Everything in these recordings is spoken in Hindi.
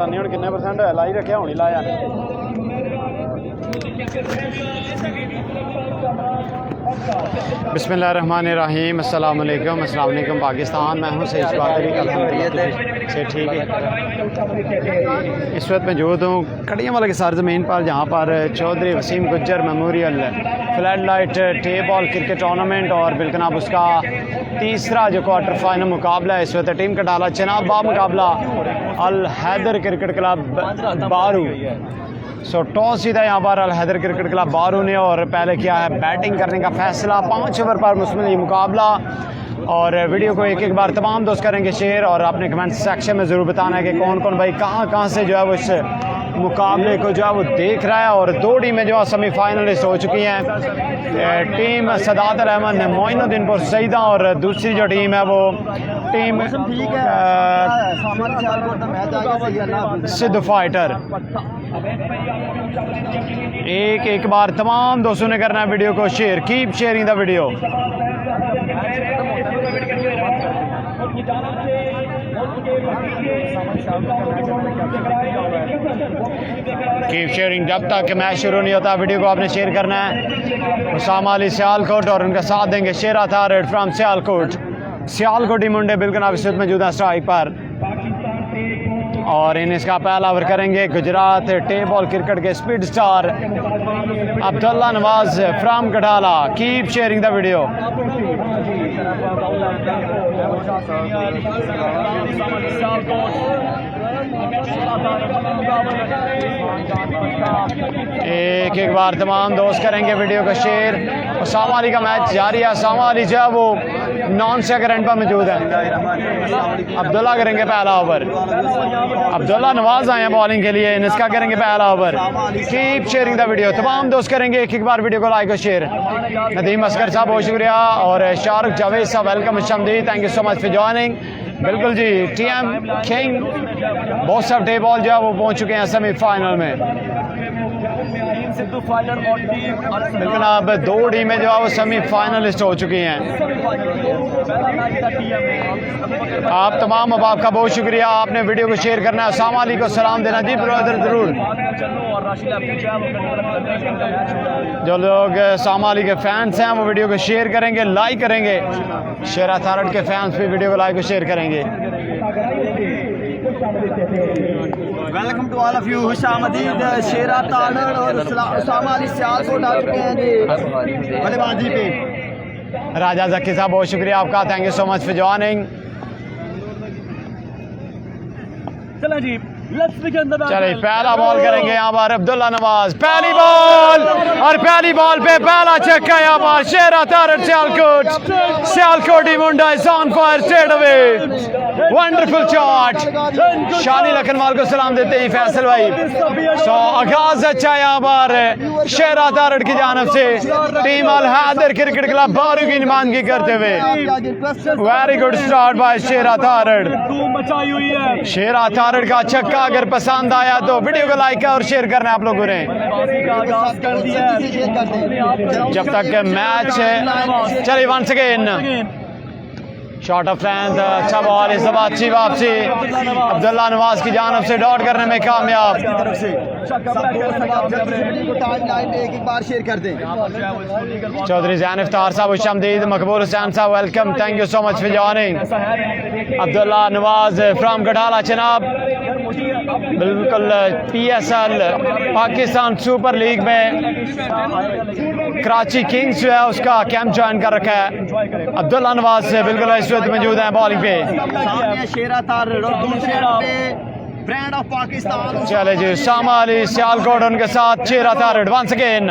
पता नहीं हम किन्ने परसेंट होया लाई रखे हुणी लाया बिस्मिल्लाहिर्रहमानिर्रहीम अस्सलाम वालेकुम पाकिस्तान। मैं हूँ सईद बादरी अल्हम्दुलिल्लाह से ठीक है। इस वक्त मौजूद हूँ कड़ियाँवाला की सरज़मीन पर जहाँ पर Chaudhary Waseem Gujjar memorial flood light tape ball cricket tournament और बिल्कुल उसका तीसरा जो क्वार्टर फाइनल मुकाबला है। इस वक्त टीम का डाला चनाब बा मुकाबला अल हैदर क्रिकेट क्लब बारू। टॉस सीधा यहाँ पर अल हैदर क्रिकेट क्लब बारू ने और पहले किया है बैटिंग करने का फैसला। 5 ओवर पर मुश्तमिल ये मुकाबला। और वीडियो को एक बार तमाम दोस्त करेंगे शेयर और अपने कमेंट सेक्शन में ज़रूर बताना है कि कौन कौन भाई कहाँ से जो है वो इस मुकाबले को जो है वो देख रहा है। और 2 टीमें जो है सेमीफाइनलिस्ट हो चुकी हैं। टीम सदात अहमद मोइनुद्दीनपुर सईदा और दूसरी जो टीम है वो टीम सिद्ध फाइटर। एक बार तमाम दोस्तों ने करना है वीडियो को share. Keep sharing the video. Keep sharing. जब तक मैच शुरू नहीं होता वीडियो को आपने शेयर करना है। उसामा अली सियालकोट और उनका साथ देंगे शेरा थारड फ्राम सियालकोट मुंडे बिल्कुल आप इस वक्त मौजूद हैं स्ट्राइक पर। और इसका पहला ओवर करेंगे गुजरात टेप बॉल क्रिकेट के speed star Abdullah Nawaz from Katala. Keep sharing the video. एक बार तमाम दोस्त करेंगे वीडियो को शेयर। उसामा अली का मैच जारी है। उसामा अली जो है वो नॉन सेकंड रन पर मौजूद है। अब्दुल्ला करेंगे पहला ओवर। अब्दुल्ला नवाज आए हैं बॉलिंग के लिए। इसका करेंगे पहला over. Keep sharing the video. तमाम दोस्त करेंगे एक बार वीडियो को लाइक और शेयर। नदीम असगर साहब बहुत शुक्रिया और शाहरुख जावेद साहब वेलकम शमदीद। Thank you so much for joining. बिल्कुल जी टीएम किंग बहुत सब डे बॉल जो है वो पहुंच चुके हैं सेमीफाइनल में। बिल्कुल अब 2 टीमें जो है वो सेमीफाइनलिस्ट हो चुकी हैं। आप तमाम अहबाब का बहुत शुक्रिया। आपने वीडियो को शेयर करना है। उसामा अली को सलाम देना जी ब्रदर ज़रूर। जो लोग उसामा अली के फैंस हैं वो वीडियो को शेयर करेंगे लाइक करेंगे। शेरा थारड के फैंस भी वीडियो को लाइक और शेयर करेंगे। Welcome to all of you. हुशामदीद शेरा तारड़ और उसामा अली सियालकोट आ चुके हैं जी बल्लेबाजी पे। राजा जक्की साहब बहुत शुक्रिया आपका। Thank you so much for joining. चला जी चलिए पहला बॉल करेंगे यहाँ पर अब्दुल्ला नवाज। पहली बॉल और पहली बॉल पे पहला छक्का यहाँ पर शेरा थारड सियालकोट मुंडा is on fire straight away. Wonderful shot. Shani Lakhanwal को सलाम देते हैं फैसल भाई। आगाज अच्छा यहाँ पर शेरा थारड की जानब से टीम अल हैदर क्रिकेट क्लब बारू की नुमाइंदगी करते हुए। वेरी गुड स्टार्ट बाय शेरा थारड। शेरा थारड का छक्का अगर पसंद आया तो वीडियो को लाइक और शेयर करना है आप लोगों ने। जब तक मैच चलिए once again shot of length. अच्छा बॉल इस दफा अच्छी वापसी। अब्दुल्ला नवाज की जानब से डॉट करने में कामयाब। चौधरी जैन इफ्तार साहब खुशामदीद। मकबूल हुसैन साहब welcome. Thank you so much for joining. Abdullah Nawaz from कटाला चनाब बिल्कुल PSL पाकिस्तान सुपर लीग में कराची किंग्स जो है उसका कैंप ज्वाइन कर रखा है। अब्दुल्ला नवाज से बिल्कुल इस वक्त मौजूद है बॉलिंग पे। शेरा तारड़ और दूसरे ब्रांड ऑफ पाकिस्तान। चले जी उसामा अली सियालकोट उनके साथ शेरा थारड वंस अगेन।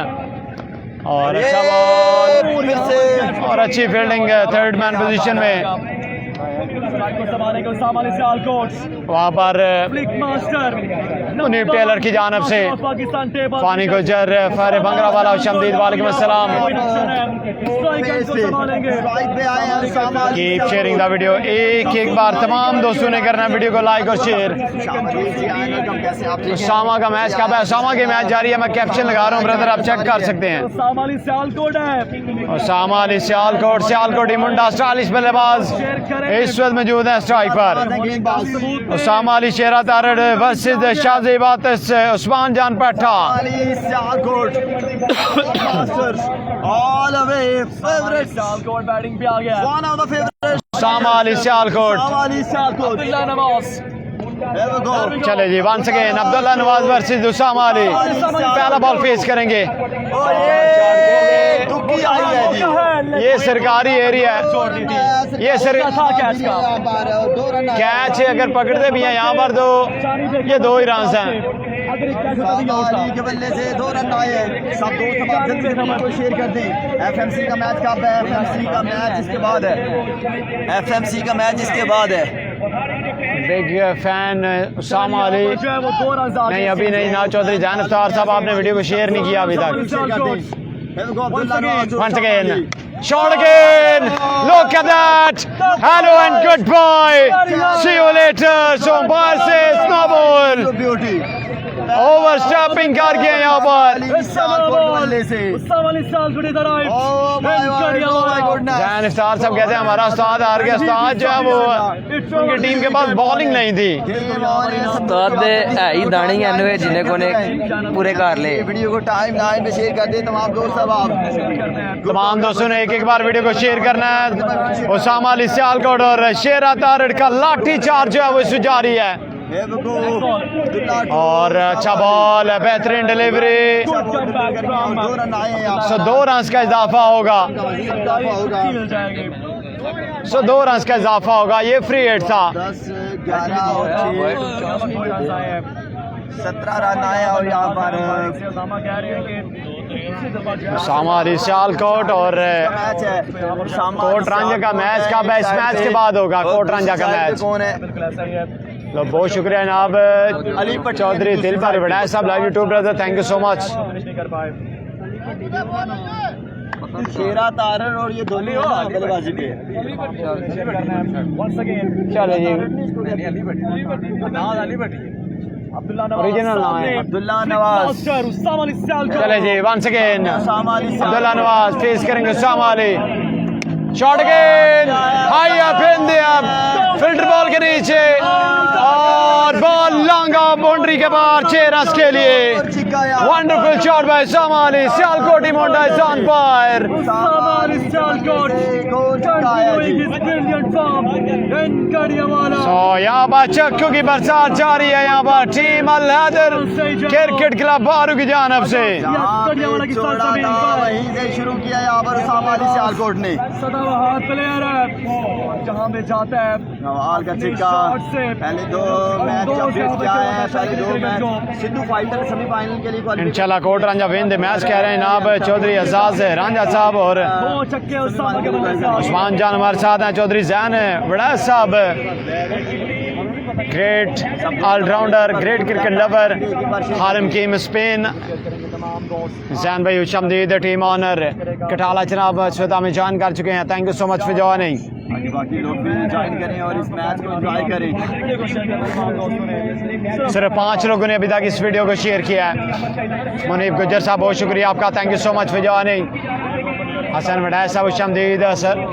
और अच्छा बॉल और अच्छी फील्डिंग थर्ड मैन पोजीशन में। वहाँ पर मुनीब टेलर की जानब से फानी गुजर फर बंगरा वाला शमदीद वालेकुम अस्सलाम। Keep sharing the video. एक बार तमाम दोस्तों ने करना वीडियो को लाइक और शेयर। उसामा का मैच कब है? उसामा की मैच जारी है। मैं कैप्शन लगा रहा हूँ ब्रदर आप चेक कर सकते हैं। उसामा अली सियालकोट सियालकोट मुंडा 40 बल्लेबाज इस वक्त मौजूद है स्ट्राइक पर उसामा अली शेरा तारड़ वर्सेस शाहजेबात उस्मान जान पट्टा। उसामा अली सियालकोट। चले जी once again Abdullah Nawaz versus Usama Ali. पहला बॉल फेस करेंगे। ये सरकारी एरिया है, ये कैच अगर पकड़ते भी हैं यहाँ पर तो ये 2 ही रन हैं। के बल्ले से 2 रन आए। सब दोस्त जल्दी को शेयर कर दें। एफएमसी का मैच कब है? एफएमसी का मैच इसके बाद है। एफएमसी का मैच इसके बाद है। बिग फैन उसामा अली नहीं अभी नहीं। ना चौधरी जैन अफ्तार साहब आपने वीडियो को शेयर नहीं किया अभी तक। Once again, shot again. Look at that. Hello and goodbye. See you later. So umpire says no ball. Overstepping कर गया यहाँ पर। जैन इफ्तार साहब कहते हैं हमारा उस्ताद हार गया। उस्ताद जो है वो उनकी टीम के पास बॉलिंग नहीं थी। उस्ताद है ही दानी है जिन्हें को ने पूरे कर ले। वीडियो को टाइम 9 पे शेयर कर दे तमाम दोस्त। तमाम दोस्तों ने एक बार वीडियो को शेयर करना है। उसामा अली सियालकोट और शेरा तारड़ का लाठी चार्ज जो है वो जारी है। और अच्छा बॉल, बेहतरीन डिलीवरी। 2 रन का इजाफा होगा। 2 रन का इजाफा होगा। ये फ्री हिट था। 17 रन आए और यहाँ पर उसामा अली सियालकोट और कोट रंजा का मैच कब है? इस मैच के बाद होगा कोट रंजा का मैच। कौन है? लो बहुत शुक्रिया जनाब अली चौधरी दिल पर बड़ा साहब live YouTube brother, thank you so much. Shera Tarar और ये दोनों बल्लेबाजी पे। चलो जी ओरिजिनल नाम है अब्दुल्ला नवाज। चले जी once again Abdullah Nawaz face करेंगे Usama Ali. Shot again high up in the up filter ball के नीचे और बॉल लॉन्ग ऑफ बाउंड्री के बाहर 6 रन के लिए। Wonderful shot by Usama Ali. Sialkot Mota is on fire. यहाँ पर चक्कू की बरसात जारी है। यहाँ पर टीम अल हैदर क्रिकेट क्लब बारू की जानब से वहीं से शुरू किया यहाँ पर उसामा अली सियालकोट ने। प्लेयर है जहाँ में जाता है नवाल का चिक्का। पहले 2 मैच अपडेट किया है। पहले 2 मैच सिद्धू फाइटर सेमीफाइनल के लिए इंशाल्लाह कोट रंजा विन द मैच कह रहे हैं जनाब चौधरी एजाज रांझा साहब और उस्मान जान हमारे साथ हैं। चौधरी जैन बड़ा साहब great allrounder, great cricket lover, Harim कीम स्पेन। जैन भाई उशमदीद टीम ऑनर कटाला जनाब श्वेता में ज्वाइन कर चुके हैं। Thank you so much for joining. बाकी लोग भी ज्वाइन करें और इस मैच को एंजॉय करें। सिर्फ 5 लोगों ने अभी तक इस वीडियो को शेयर किया है। मुनीब गुज्जर साहब बहुत शुक्रिया आपका, thank you so much for joining. Hassan वडैज साहब उशमदीद,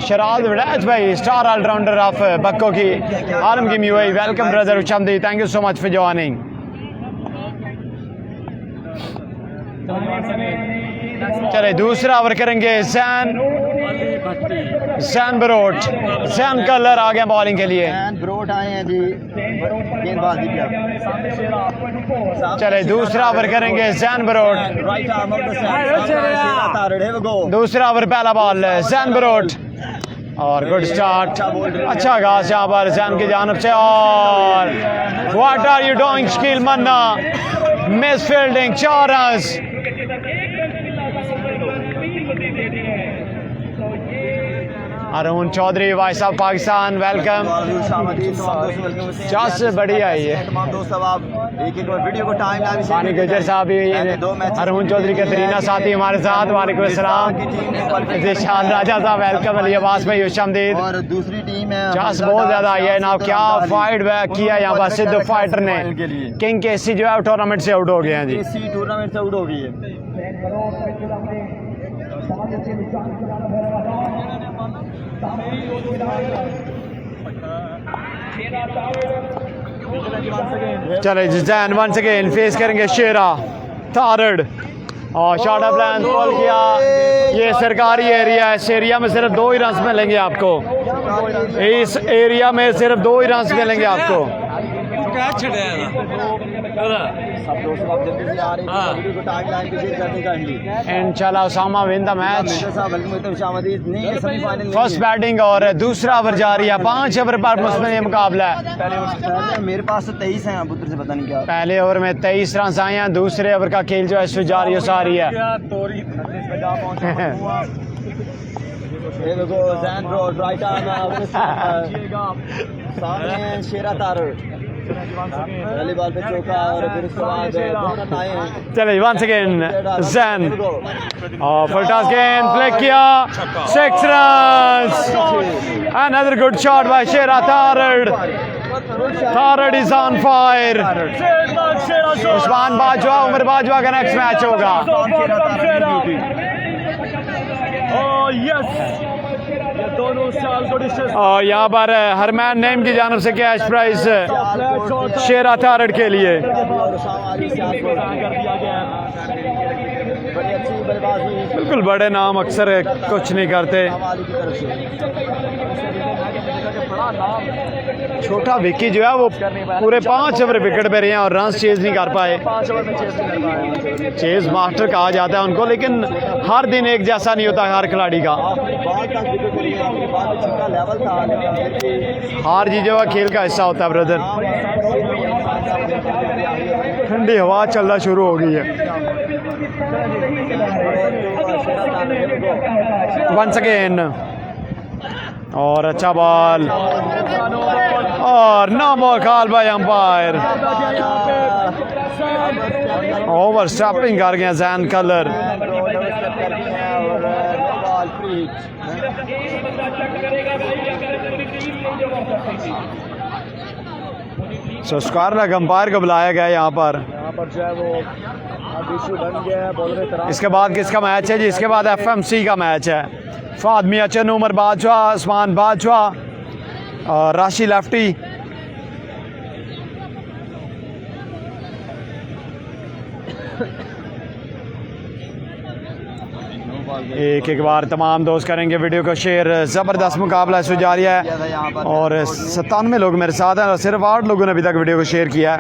शराद वडैज भाई स्टार ऑलराउंडर ऑफ बक्को की आलम की यूएई, वेलकम ब्रदर उशमदीद, thank you so much for joining. चले दूसरा ओवर करेंगे जैन बरोट। जैन कलर आ गया बॉलिंग के लिए। बरोट आए हैं जी गेंदबाजी पे। चले दूसरा ओवर करेंगे जैन बरोट। दूसरा ओवर पहला बॉल जैन बरोट और गुड स्टार्ट। अच्छा घास यहाँ पर जैन की जानब से और what are you doing Shakeel Manna, miss fielding 4 run. Arun Chaudhary voice of Pakistan welcome. चास बढ़िया है ये। पानी गुजर साहब भी, अरुण चौधरी के तरीना साथी हमारे साथ। वालेकुम अस्सलाम। शान राजा साहब वेलकम। अली अब्बास भाई उशमदीद। और दूसरी टीम है चास बहुत ज्यादा आई है ना। क्या फाइट बैक किया यहाँ पर सिद्धू फाइटर ने। किंग केसी जो है टूर्नामेंट से आउट हो गए हैं जी। टूर्नामेंट से आउट हो गई है। चले जैन वंस अगेन फेस करेंगे शेरा तारड़ और शॉट ऑफ लेंथ बॉल किया। ये सरकारी एरिया है, इस एरिया में सिर्फ 2 ही रन मिलेंगे आपको, इस एरिया में सिर्फ 2 ही रन मिलेंगे आपको। इंशाल्लाह Usama win the match. First batting और दूसरा ओवर जारी है, 5 ओवर पर मुश्तमिल ये मुकाबला है। मेरे पास 23 हैं, पुत्र से पता नहीं क्या। पहले ओवर में 23 रन आए हैं, दूसरे ओवर का खेल जो है इसमें जारी हो सारी है। ये देखो जैन रोड राइट आर्म सामने शेरा तारड़ पहली बॉल पे चौका और फिर उसके बाद 2 रन आए हैं। चले वंस अगेन जैन और फुलटॉस गेंद फ्लिक किया, 6 run. Another good shot by Shera Tarar. Tarar is on fire. Usman Bajwa Umar Bajwa का नेक्स्ट मैच होगा। और यहाँ पर हरमैन नेम की जानब से कैश प्राइस शेरा तारड़ के लिए। बिल्कुल बड़े नाम अक्सर कुछ नहीं करते। छोटा विक्की जो है वो पूरे 5 ओवर विकेट पे रहे हैं और रन चेज नहीं कर पाए। चेज मास्टर कहा जाता है उनको, लेकिन हर दिन एक जैसा नहीं होता हर खिलाड़ी का। हार जीत जो खेल का हिस्सा होता है ब्रदर। ठंडी हवा चलना शुरू हो गई है। वंस अगेन और अच्छा बॉल और no ball call by umpire. Over stopping कर गया जैन कलर। सो स्क्वायर लग अंपायर को बुलाया गया यहाँ पर जो है वो इशू बन गया है। इसके बाद किसका मैच है जी? इसके बाद FMC का मैच है। फाद मियां चन्नू, उमर बाजवा, उस्मान बाजवा और राशि लेफ्टी। एक बार तमाम दोस्त करेंगे वीडियो को शेयर। ज़बरदस्त मुकाबला जारी है और 97 लोग मेरे साथ हैं और सिर्फ 8 लोगों ने अभी तक वीडियो को शेयर किया है।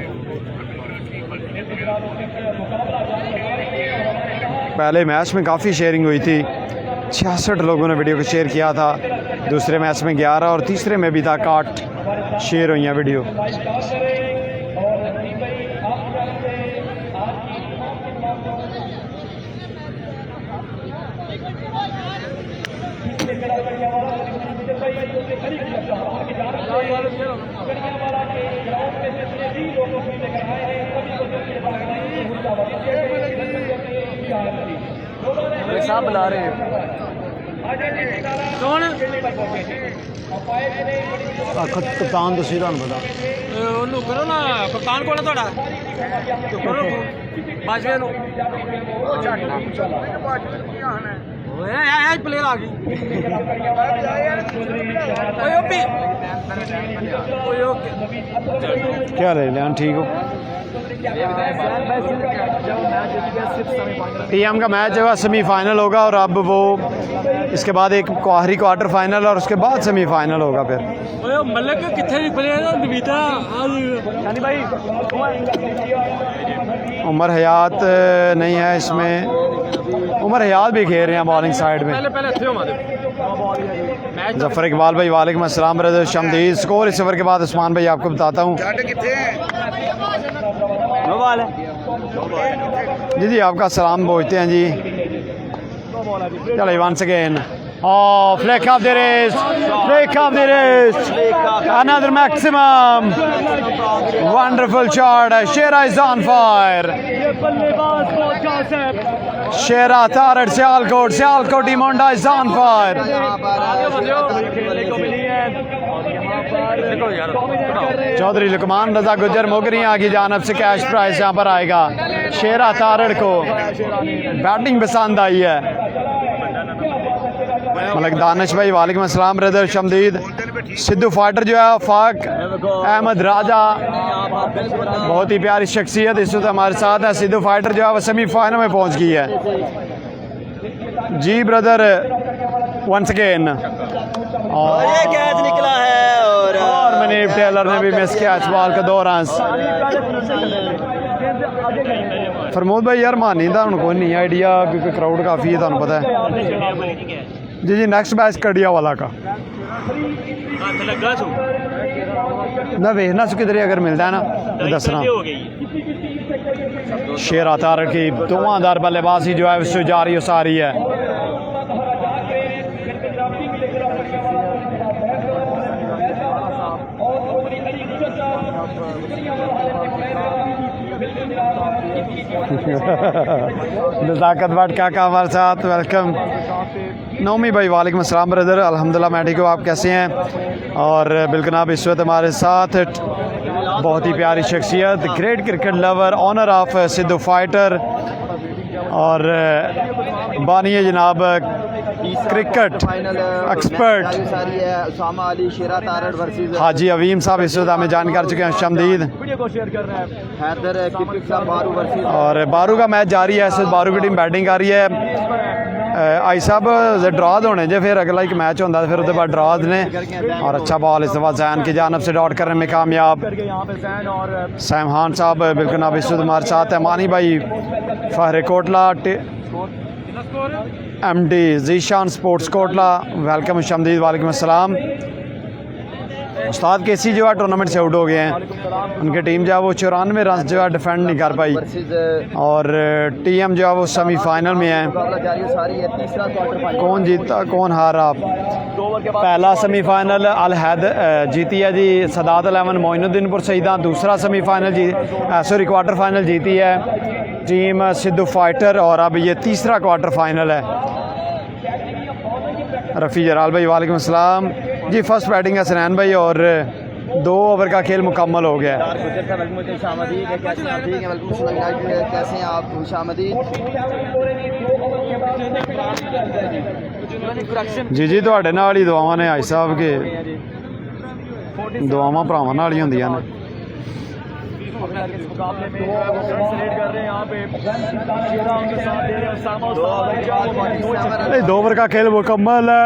पहले मैच में काफ़ी शेयरिंग हुई थी, 66 लोगों ने वीडियो को शेयर किया था। दूसरे मैच में 11 और तीसरे में भी तक 8 शेयर हुई हैं वीडियो। साहब बुला रहे हैं कौन? कप्तान तो सीधा नहीं पता। करो ना, कप्तान कौन है थोड़ा? बाजवे नो प्लेयर आ गई। क्या ले लें? ठीक हो। TM का मैच है सेमीफाइनल होगा और अब वो इसके बाद एक आखिरी क्वार्टर फाइनल और उसके बाद सेमीफाइनल होगा। फिर उमर हयात नहीं है इसमें। उमर हयात भी खेल रहे हैं बॉलिंग साइड में। जफर इकबाल भाई वालेकुम अस्सलाम ब्रदर। शमदीद स्कोर इस ओवर के बाद उस्मान भाई आपको बताता हूँ। जी जी आपका सलाम पहुँचते हैं जी। चलो once again flick of the wrist, flick of the wrist, another maximum, wonderful shot. Shera is on fire. Shera Tarar Sialkot Imonda is on fire. Chaudhry Luqman Raza Gujjar Mogaria की जानब से कैश प्राइस यहाँ पर आएगा। शेरा तारड़ को बैटिंग पसंद आई है। मलिक दानिश भाई वालेकुम अस्सलाम ब्रदर। शमदीद सिद्धू फाइटर जो है आफाक अहमद राजा, बहुत ही प्यारी शख्सियत इस वक्त हमारे साथ है। सिद्धू फाइटर जो है वो सेमीफाइनल में पहुंच गई है। जी ब्रदर वंस अगेन, और ये कैच निकला है और मनीप टेलर ने भी मिस किया इस बॉल का 2 रन। फरमोद भाई यार मानी था हूँ कोई नहीं आइडिया क्योंकि क्राउड काफ़ी है, तुहानू पता है जी। नैक्सट मैच कड़िया वाला का ना वेखना सु किधर अगर मिलता है ना तो दसना। शेर आतार की धुआंधार बल्लेबाजी जो है उससे जारी हो सारी है। नज़ाकत भट्ट काका हमारे साथ, वेलकम। नौमी भाई वालेकुम अस्सलाम ब्रदर, अल्हम्दुलिल्लाह मैं ठीक हूँ, आप कैसे हैं? और बिल्कुल आप इस वक्त हमारे साथ बहुत ही प्यारी शख्सियत, great cricket lover, owner of Sidhu fighter और बानी जनाब क्रिकेट एक्सपर्ट हाजी अवीम साहब इस वक्त हमें जान कर चुके हैं। शमदीद और बारू का मैच जारी है, इस वक्त बारू की टीम बैटिंग कर रही है। आई साहब ड्रॉज होने जो फिर अगला एक मैच होता है फिर उसके बाद ड्रॉज ने, और अच्छा बॉल इस दफा जैन की जानब से डॉट करने में कामयाब। सैम खान साहब बिल्कुल अब इस वक्त हमारे साथ है। मानी भाई फहरे Kotla, MD Zeeshan sports Kotla, welcome. शमदीद वालेकुम अस्सलाम। उस्ताद केसी जो है टूर्नामेंट से आउट हो गए हैं, उनकी टीम जो है वो 94 रन जो है डिफेंड नहीं कर पाई, और TM जो है वो सेमीफाइनल में है। कौन जीता कौन हारा? पहला सेमीफाइनल अल हैद जीती है जी सदात 11 मोइनुद्दीनपुर सईदा, दूसरा सेमीफाइनल सॉरी क्वार्टर फाइनल जीती है टीम सिद्धू फाइटर, और अब ये तीसरा क्वार्टर फाइनल है। रफ़ी जलाल भाई वालेकुम अस्सलाम जी। फर्स्ट बैटिंग है सनैन भाई और 2 ओवर का खेल मुकम्मल हो गया है। कैसे हैं आप? जी जी ਤੁਹਾਡੇ ਨਾਲ ਹੀ ਦੁਆਵਾਂ ਨੇ ਆਈ ਸਾਹਿਬ के दुआवां भरावां नाल ही होंदियां ने। दो ओवर का खेल मुकम्मल है।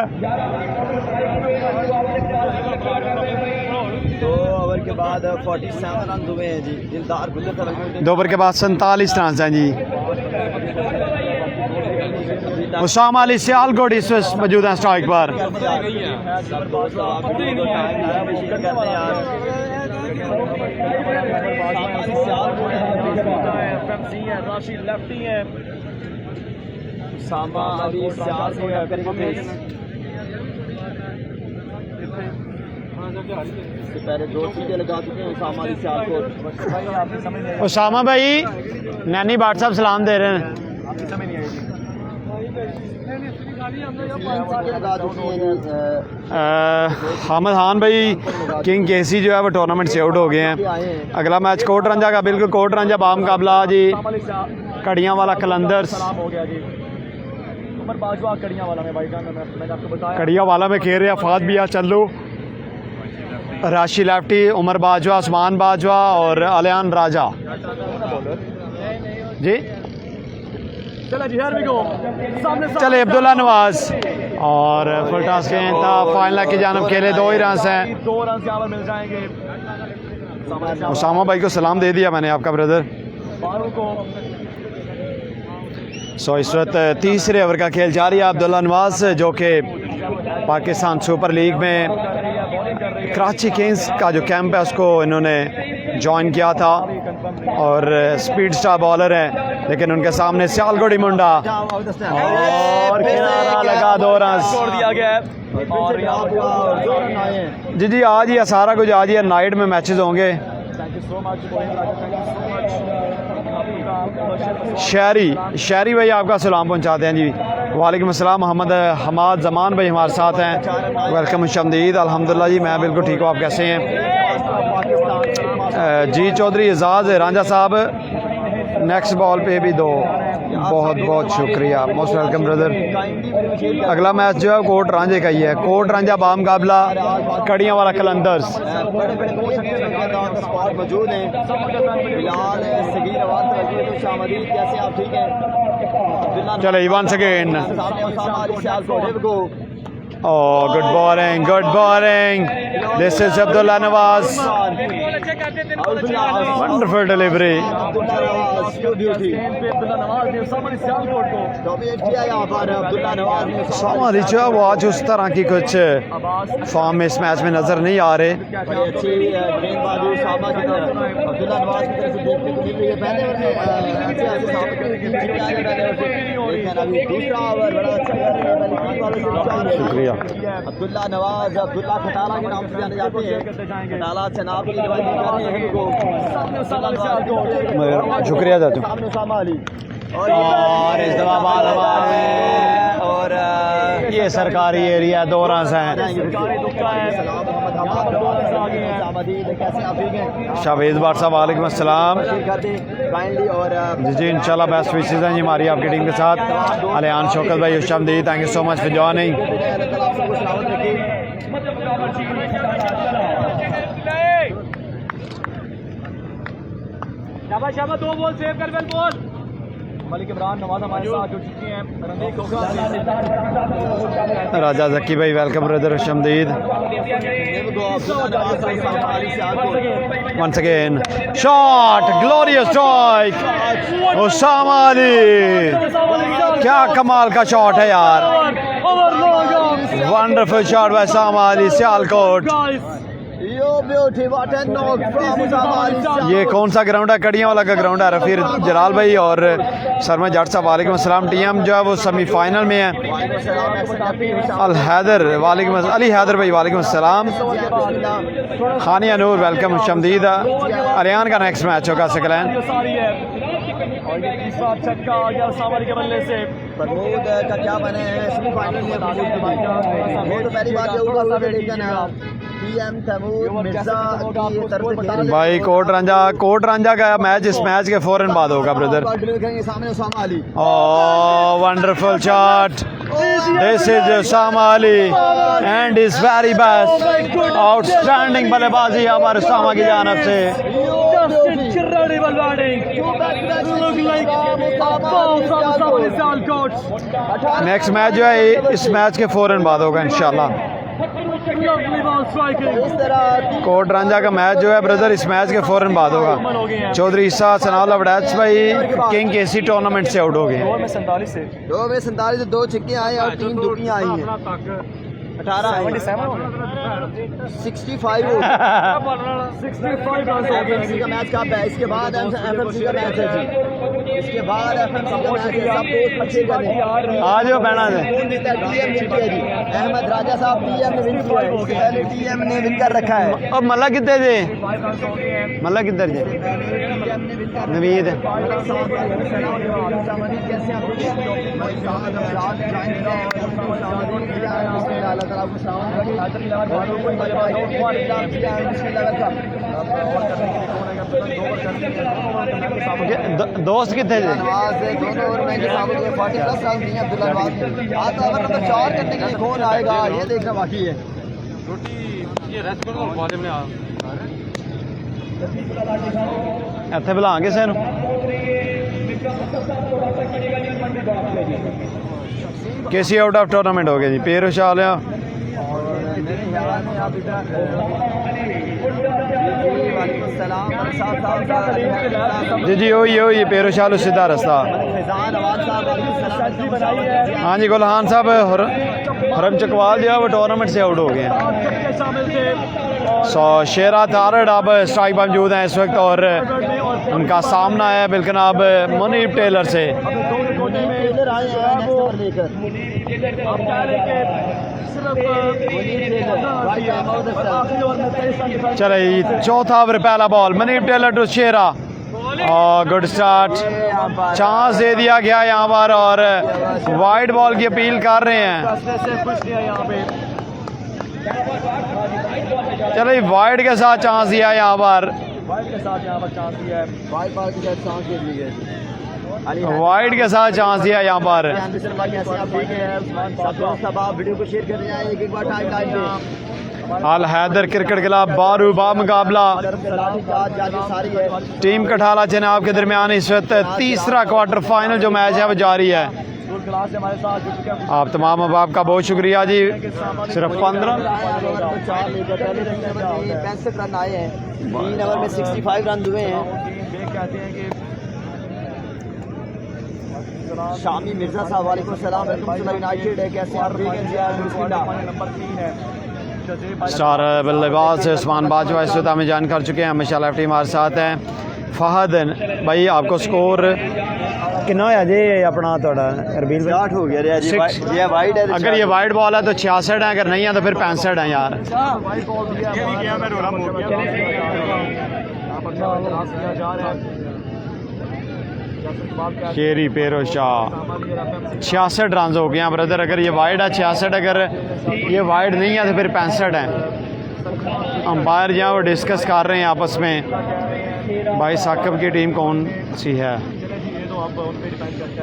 2 ओवर के बाद 47 रन हुए हैं जी। दिलदार 2 ओवर के बाद 47 रन हैं जी। उसामा अली सियालकोट इस वक्त मौजूद हैं स्ट्राइक पर। उसामा भाई नैनी बाट साहब सलाम दे रहे हैं। हामिद खान भाई किंग केसी जो है वो टूर्नामेंट से आउट हो गए हैं। अगला मैच कोट रंजा का, बिल्कुल कोट रंजा बाम मुकाबला जी कड़ियाँ वाला कलंदर्स। कड़िया वाला में खेल रहे अफाद भी आ चलो, राशि लेफ्टी, उमर बाजवा, उस्मान बाजवा और अलियान राजा जी। चले अब्दुल्ला नवाज और फुल टॉस के था फाइनल की जानब खेले, 2 ही रन हैं। 2 रन यहाँ पर मिल जाएंगे। उसामा भाई को सलाम दे दिया मैंने, आपका ब्रदर। सो इस वक्त तीसरे ओवर का खेल जारी है। अब्दुल्ला नवाज जो कि पाकिस्तान सुपर लीग में कराची किंग्स का जो कैंप है उसको इन्होंने ज्वाइन किया था और स्पीड स्टार बॉलर हैं, लेकिन उनके सामने सियालकोटी मुंडा और किनारा लगा 2 रन छोड़ दिया गया है। और जी जी आज ही सारा कुछ आज ही नाइट में मैचेस होंगे। शहरी भाई आपका सलाम पहुंचाते हैं जी। वालेकुम अस्सलाम। मोहम्मद हमाद जमान भाई हमारे साथ हैं, वेलकम। शमदीद अल्हम्दुलिल्लाह जी मैं बिल्कुल ठीक हूँ, आप कैसे हैं? जी चौधरी एजाज रांझा साहब नेक्स्ट बॉल पे भी 2 बहुत बहुत शुक्रिया, मोस्ट वेलकम ब्रदर। अगला मैच जो है कोट रांझे का ही है। कोट रांझा बामुकाबला कड़ियाँ वाला कलंदर्स। बड़े बड़े कोच मौजूद हैं, बिलाल सगीर अवाज शाह मदीद, कैसे आप ठीक हैं? चले once again, oh good bowling, this is Abdullah Nawaz, wonderful delivery। सामाली जो है वो आज उस तरह की कुछ फॉर्म में इस मैच में नजर नहीं आ रहे। शुक्रिया। अब्दुल्ला नवाज, अब्दुल्ला खटाला के नाम से जाने जाते हैं। खटाला चनाब की रिवायत कर रहे हैं इनको। शुक्रिया चाचू। और इस दफा बाल हवा में, और ये सरकारी एरिया 2 रन हैं। शावेद बार साहब वालेकुम अस्सलाम। जी इंशाल्लाह बेस्ट विशेस हैं जी हमारी आपकी टीम के साथ। अलियान शौकत भाई खुशामदी, thank you so much for joining. शाबाश 2 बॉल सेव कर, वेल बॉल। मलिक इमरान नवाज हमारे साथ जुड़ चुके हैं। राजा जक्की भाई वेलकम ब्रदर खुशामदीद। Once again, shot, glorious strike, Usama Ali, क्या कमाल का शॉट है यार, wonderful shot by Usama Ali Sialkot. ये कौन सा ग्राउंड है? कड़ियाँ वाला का ग्राउंड है। रफीर जलाल भाई और शर्मा जट साहब वालेकुम अस्सलाम। टीम जो है वो सेमीफाइनल में है। अल हैदर वालेकुम, अली हैदर भाई वालेकुम अस्सलाम। खानिया नूर वेलकम खुशामदीद। अरियान का नेक्स्ट मैच होगा सकलैन। और ये तीसरा छक्का आ गया सामरी के बल्ले से। प्रमोद का क्या बने हैं सेमीफाइनल में? वो तो पहली बार भाई कोट रांझा का मैच इस मैच के फौरन बाद होगा brother. Wonderful shot, this is Usama Ali and is very best, outstanding बल्लेबाजी हमारे उसामा की जानिब से। नेक्स्ट मैच जो है इस मैच के फौरन बाद होगा इंशाल्लाह। कोट रांझा का मैच जो है ब्रदर इस मैच के फौरन बाद होगा। चौधरी ईसा सनाउल्लाह वड़ैच भाई किंग केसी टूर्नामेंट से आउट हो गए। 2 में 47 से 2 छक्के आए और 3 दुकियां आई हैं। 65 एफएमसी का मैच कब है? इसके बाद एफएमसी का मैच है जी। इसके बाद एफएमसी का मैच है। सब अच्छे करें आज वो बहना है जी। अहमद राजा साहब टीएम ने विन किया है। इससे पहले टीएम ने विन कर रखा है। अब मल्ला कितने जे मल्ला किधर जे नवीद दोस्त कितने थे? दोनों ओवर में 40+ रन दिए अब्दुल्ला नवाज ने। आज ओवर नंबर 4 करने के लिए कौन आएगा ये देखना बाकी है। ਇੱਥੇ ਬੁਲਾਵਾਂਗੇ ਸਾਨੂੰ। केसी आउट ऑफ टूर्नामेंट हो गया जी। पेर उछाल जी जी वही पेर उछाल सीधा रास्ता। हाँ जी गुलहान साहब हरम चकवाल जो है वो टूर्नामेंट से आउट हो गए हैं। शेरा तारड़ अब स्ट्राइक पर मौजूद हैं इस वक्त और उनका सामना है बिल्कुल अब मुनीब टेलर से। चले चौथा ओवर पहला बॉल मुनीब टेलर टू शेरा और गुड स्टार्ट। चांस दे दिया गया यहाँ पर और वाइड बॉल की अपील कर रहे हैं। चलो वाइड के साथ चांस दिया यहाँ पर। वाइड के साथ चांस दिया यहाँ पर। वीडियो को शेयर कर रहे हैं एक बार टाइम लाइन पे। अल हैदर क्रिकेट क्लब बारू बा मुकाबला टीम कठाला जनाब के दरमियान इस वक्त तीसरा क्वार्टर फाइनल जो मैच है वो जारी है। आप तमाम अहबाब का बहुत शुक्रिया जी। सिर्फ 15 65 रन आए हैं, 3 ओवर में 65 रन हुए हैं। शामी मिर्जा साहब वालेकुम सलाम, यूनाइटेड है, कैसे आप स्टार बल्लेबाज उस्मान बाजवा इस वक्त हमें ज्वाइन कर चुके हैं। माशाल्लाह टीम हमारे साथ हैं। फहद भाई आपको स्कोर कितना है जी अपना थोड़ा अरबील 60 हो गया जी, ये वाइड है। अगर ये वाइड बॉल है तो 66 है, अगर नहीं है तो फिर 65 है यार। शेरी पेरो शाह 66 रन हो गए हैं ब्रदर। अगर ये वाइड है 66, अगर ये वाइड नहीं है तो फिर 65 है। अंपायर जहाँ वो डिस्कस कर रहे हैं आपस में भाई साकिब की टीम कौन सी है।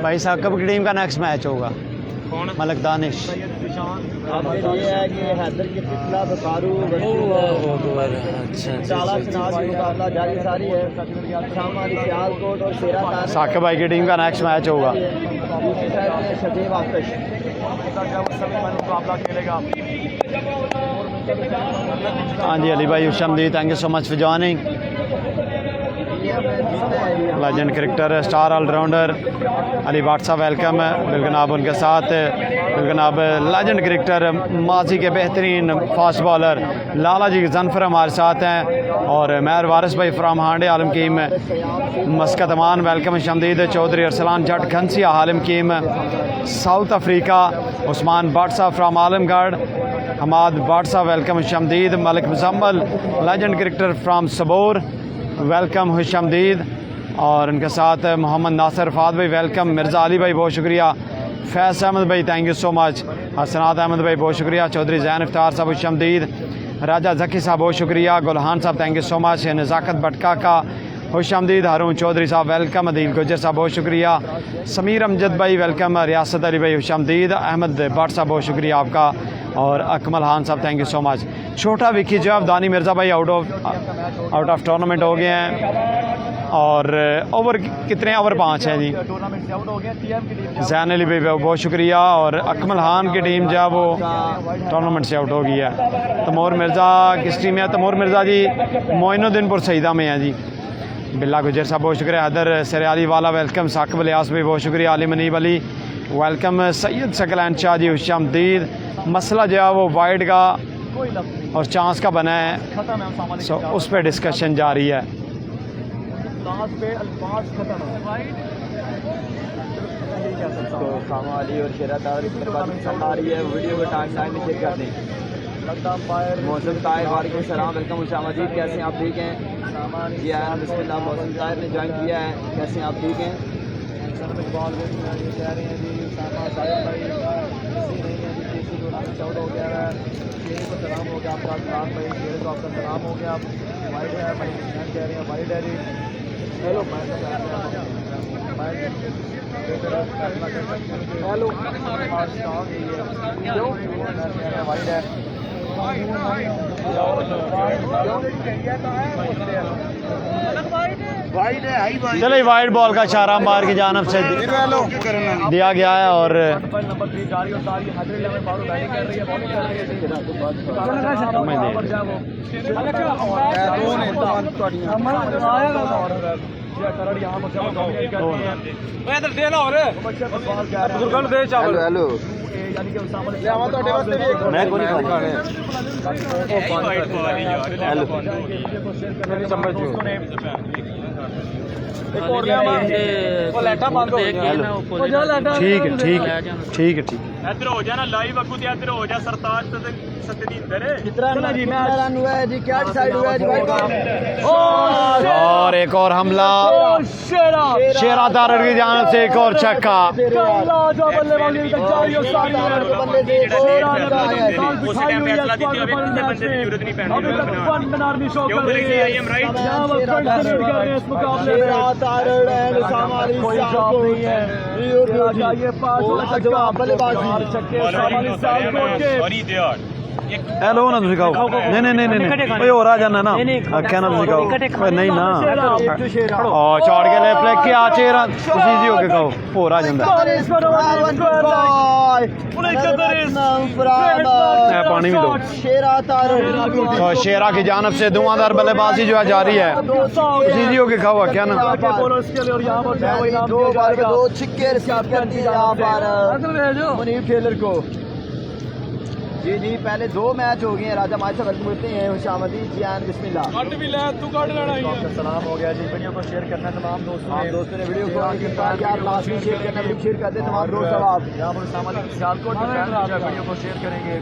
भाई साकिब की टीम का नेक्स्ट मैच होगा मलक दानिश। साकिब भाई की टीम का नेक्स्ट मैच होगा। हाँ जी अली भाई हुशमदी, thank you so much for joining. Legend cricketer star allrounder Ali Bhatt साहब वेलकम है। बिल्कुल उनके साथ बिल्कुल लेजेंड क्रिकेटर माजी के बेहतरीन फास्ट बॉलर लाला जी जनफर हमारे साथ हैं, और मेहर वारिस भाई फ्राम हांडे आलम कीम मस्कत अमान वेलकम शमदीद चौधरी अरसलान जट घनसिया आलम कीम साउथ अफ्रीका उस्मान भट्ट साहब फ्राम आलमगढ़ हमाद भट्ट साहब वेलकम शमदीद Malik Muzammil legend cricketer from Sabor welcome हुशमदीद, और उनके साथ मोहम्मद नासिर फाद भाई वेलकम। मिर्ज़ा अली भाई बहुत शुक्रिया। फैज़ अहमद भाई थैंक यू सो मच। हसनात अहमद भाई बहुत शुक्रिया। चौधरी जैन इफ्तार साहब हुशमदीद। राजा जकी साहब बहुत शुक्रिया। गुलहान साहब थैंक यू सो मच। नज़ाकत भटका का खुशमदीद। हारून चौधरी साहब वेलकम। अदील गुजर साहब बहुत शुक्रिया। समीर अमजद भाई वेलकम। रियासत अली भाई खुशमदीद। अहमद भट्ट साहब बहुत शुक्रिया आपका, और अकमल खान साहब थैंक यू सो मच। छोटा विकी जवाब दानी मिर्ज़ा भाई आउट ऑफ टूर्नामेंट हो गए हैं, और ओवर कितने ओवर 5 हैं जी। जैन अली भाई बहुत शुक्रिया, और अकमल खान की टीम जो है वो टूर्नामेंट से आउट हो गई है। तमोर मिर्ज़ा किस टीम है? तमोर मिर्ज़ा जी मोइनुद्दीनपुर सईदा में है जी। बिल्ला गुजर साहब बहुत शुक्रिया। हैदर सरियाली वाला वेलकम। साकिब लियास भाई बहुत शुक्रिया। आलिम मनीब अली वेलकम। सैयद सकलैन शाह जी हुशमदीद। मसला जो है वो वाइड का और चांस का बना है, सो उस पर डिस्कशन जारी है। और शेरा वीडियो को टाइम टाइम में चेक कर दें। मौसम ताहिर वालेकुम सलाम वेलकम। उषा मजीद कैसे हैं आप? ठीक हैं जी। आया बिस्मिल्लाह। मौसम ताहिर ने ज्वाइन किया है, कैसे हैं आप? ठीक हैं। सलाम हो गया आपका, आपका सलाम हो गया। वाइड है भाई कह रहे हैं, वाइड है जी। हेलो हेलो वाइड है। चलिए वाइड बॉल का इशारा अंपायर की जानब से दिया गया है, और ठीक है ठीक है ठीक है ठीक है। इधर हो जाना लाइव अगू ते इधर हो जा सरताज सतदींदर कितना जी मैच रन हुआ है जी? क्या डिसाइड हुआ है जी भाई? और एक और हमला शेरा तारड़ की जानब से एक और छक्का। तारड़ एंड उसामा अली कोई साहब जवाब को नहीं है। ये पास वाला जवाब बल्लेबाजी छक्के उसामा अली साहब के ए लो ना तुसी खाओ नहीं नहीं नहीं नहीं ओए और आ जाना ना आख्या ना तुसी खाओ ओए नहीं ना ओ चौड़ के ले प्ले के आ चेहरा तुसी जी होके खाओ और आ जांदा ए पानी भी दो शेरा तारड़ तो शेरा की जानब से धुआंधार बल्लेबाजी जो है जारी है तुसी जी होके खाओ आख्या ना बोलर्स के लिए और यहाँ पर क्या इनाम दो दिया बार जाएगा। दो छिक्के रिसीव कर दिए यहाँ पर मुनीब टेलर को। जी जी पहले दो मैच हो गए हैं। राजा माज से वेलकम करते हैं हुशामदी जियान बिस्मिल्लाह। सलाम हो गया जी। वीडियो को शेयर करना तमाम दोस्तों ने वीडियो को यार लास्ट में शेयर करना, वीडियो शेयर करते तमाम दोस्त अब आप यहाँ पर सामने सियालकोट के फैन जो है वीडियो को शेयर करेंगे।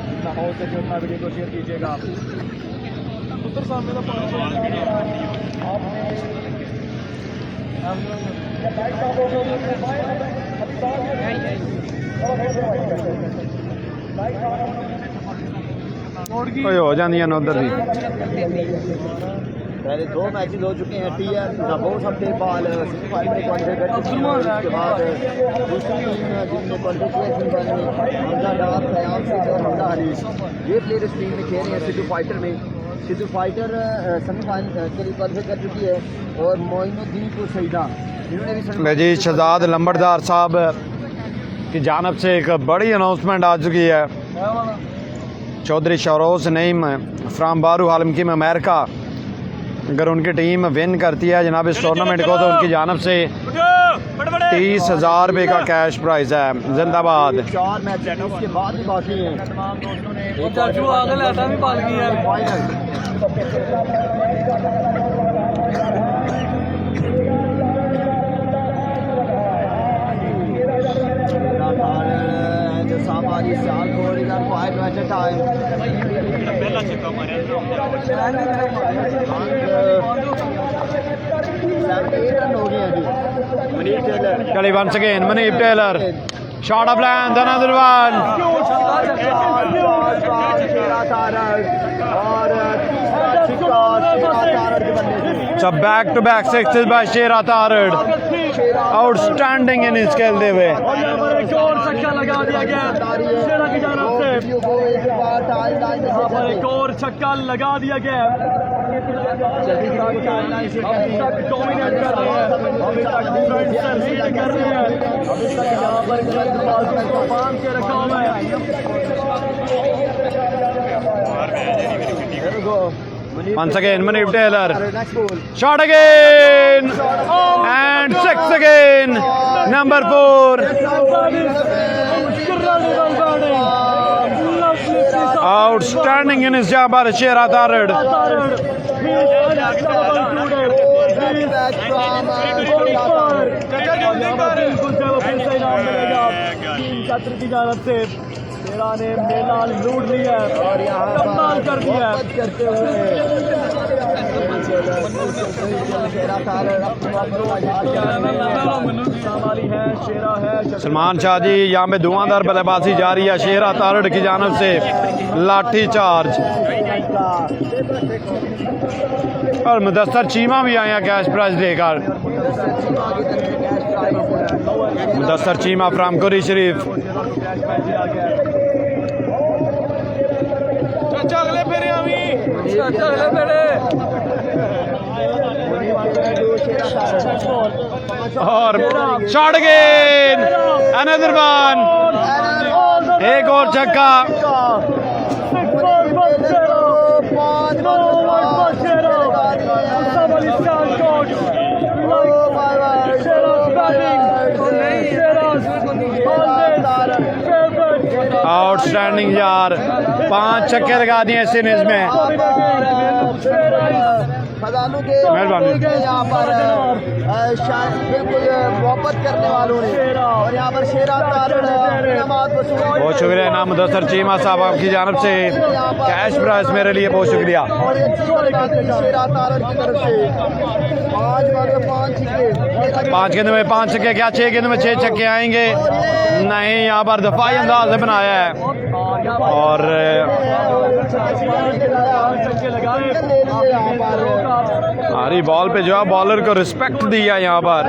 जितना हो सके उतना वीडियो को शेयर कीजिएगा। ओए हो जांदियां न उधर दी पहले दो मैचेस हो चुके हैं। टीएम बहुत हफ्ते बाद सेमीफाइनल में क्वालिफाई कर चुकी है। उसके बाद दूसरी टीम जिनने क्वालिफाई किया सेमीफाइनल में हमजा डार सयाम से और हमजा हरीश ये प्लेयर इस टीम में खेल रहे हैं। सिद्धू फाइटर में सिद्धू फाइटर सेमीफाइनल के लिए क्वालिफाई कर चुकी है और मोइनुद्दीन को सईदा इन्होंने भी जी शहजाद लंबरदार साहब की जानब से एक बड़ी अनाउंसमेंट आ चुकी है। चौधरी शरोज नईम फ्राम बारू हालमकी में अमेरिका अगर उनकी टीम विन करती है जनाब इस टूर्नामेंट को तो उनकी जानब से 30,000 रुपये का कैश प्राइज है। जिंदाबाद। 4 मैच इसके बाद भी बाकी हैं। तमाम दोस्तों ने चाचू आगे लाता भी पाल की है। हमारी साल को रिजल्ट 5 मैच टाइम हो गए अभी। Muneeb Taylor Kelly once again, Manib Taylor. Shot of length, another one. It's a back-to-back sixes by Shera Tarad. Outstanding innings खेलते हुए। और यहाँ पर एक और छक्का लगा दिया गया शेरा की जानब से। यहाँ पर एक और छक्का लगा दिया गया। अभी तक डोमिनेट कर रहे हैं, अभी तक डिफेंस लीड कर रहे हैं, अभी तक यहाँ पर गेंदबाजों को बांध के रखा हुआ है। Once again, Manib Taylor. Shot again. And six again. Number 4. Outstanding innings यहाँ पर शेरा तारड़। की जानब से शेरा ने मेला लूट लिया और यहाँ कमाल कर दिया करते हुए सलमान शाह जी यहाँ पे धुआंधार बल्लेबाजी जारी है। शेरा तारड़ की जानब से लाठी चार्ज और मुदस्सर चीमा भी आया कैश प्राइज देकर। मुदस्सर चीमा फ्राम कुरी शरीफ। और शॉट अगेन अनदर वन। एक और छक्का। आउटस्टैंडिंग यार 5 छक्के लगा दिए इस इनिंग्स में। मेहरबानी यहाँ पर बिल्कुल मोहब्बत करने वालों ने और यहाँ पर शेरा तारड़ बहुत शुक्रिया इनाम मुदस्सर चीमा साहब आपकी जानब से कैश प्राइज मेरे लिए बहुत शुक्रिया। शेरा तारड़ की तरफ से 5 गेंद में 5 छक्के क्या 6 गेंद में 6 छक्के आएंगे नहीं। यहाँ पर दफाई अंदाज से बनाया है। और हरी बॉल पे जो है बॉलर को रिस्पेक्ट दिया यहाँ पर।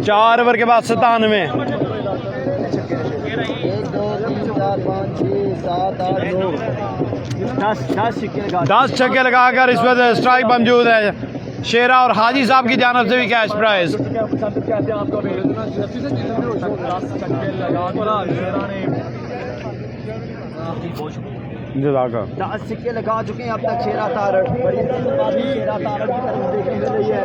चार ओवर के बाद 97। 10 छक्के लगाकर इस वक्त स्ट्राइक मौजूद है शेरा और हाजी साहब की जानिब से भी कैश प्राइज। जज़ाका 10 सिक्के लगा चुके हैं अब तक शेरा तारड़। बड़ी शेरा तारड़ की तरफ देखने मिल रही है।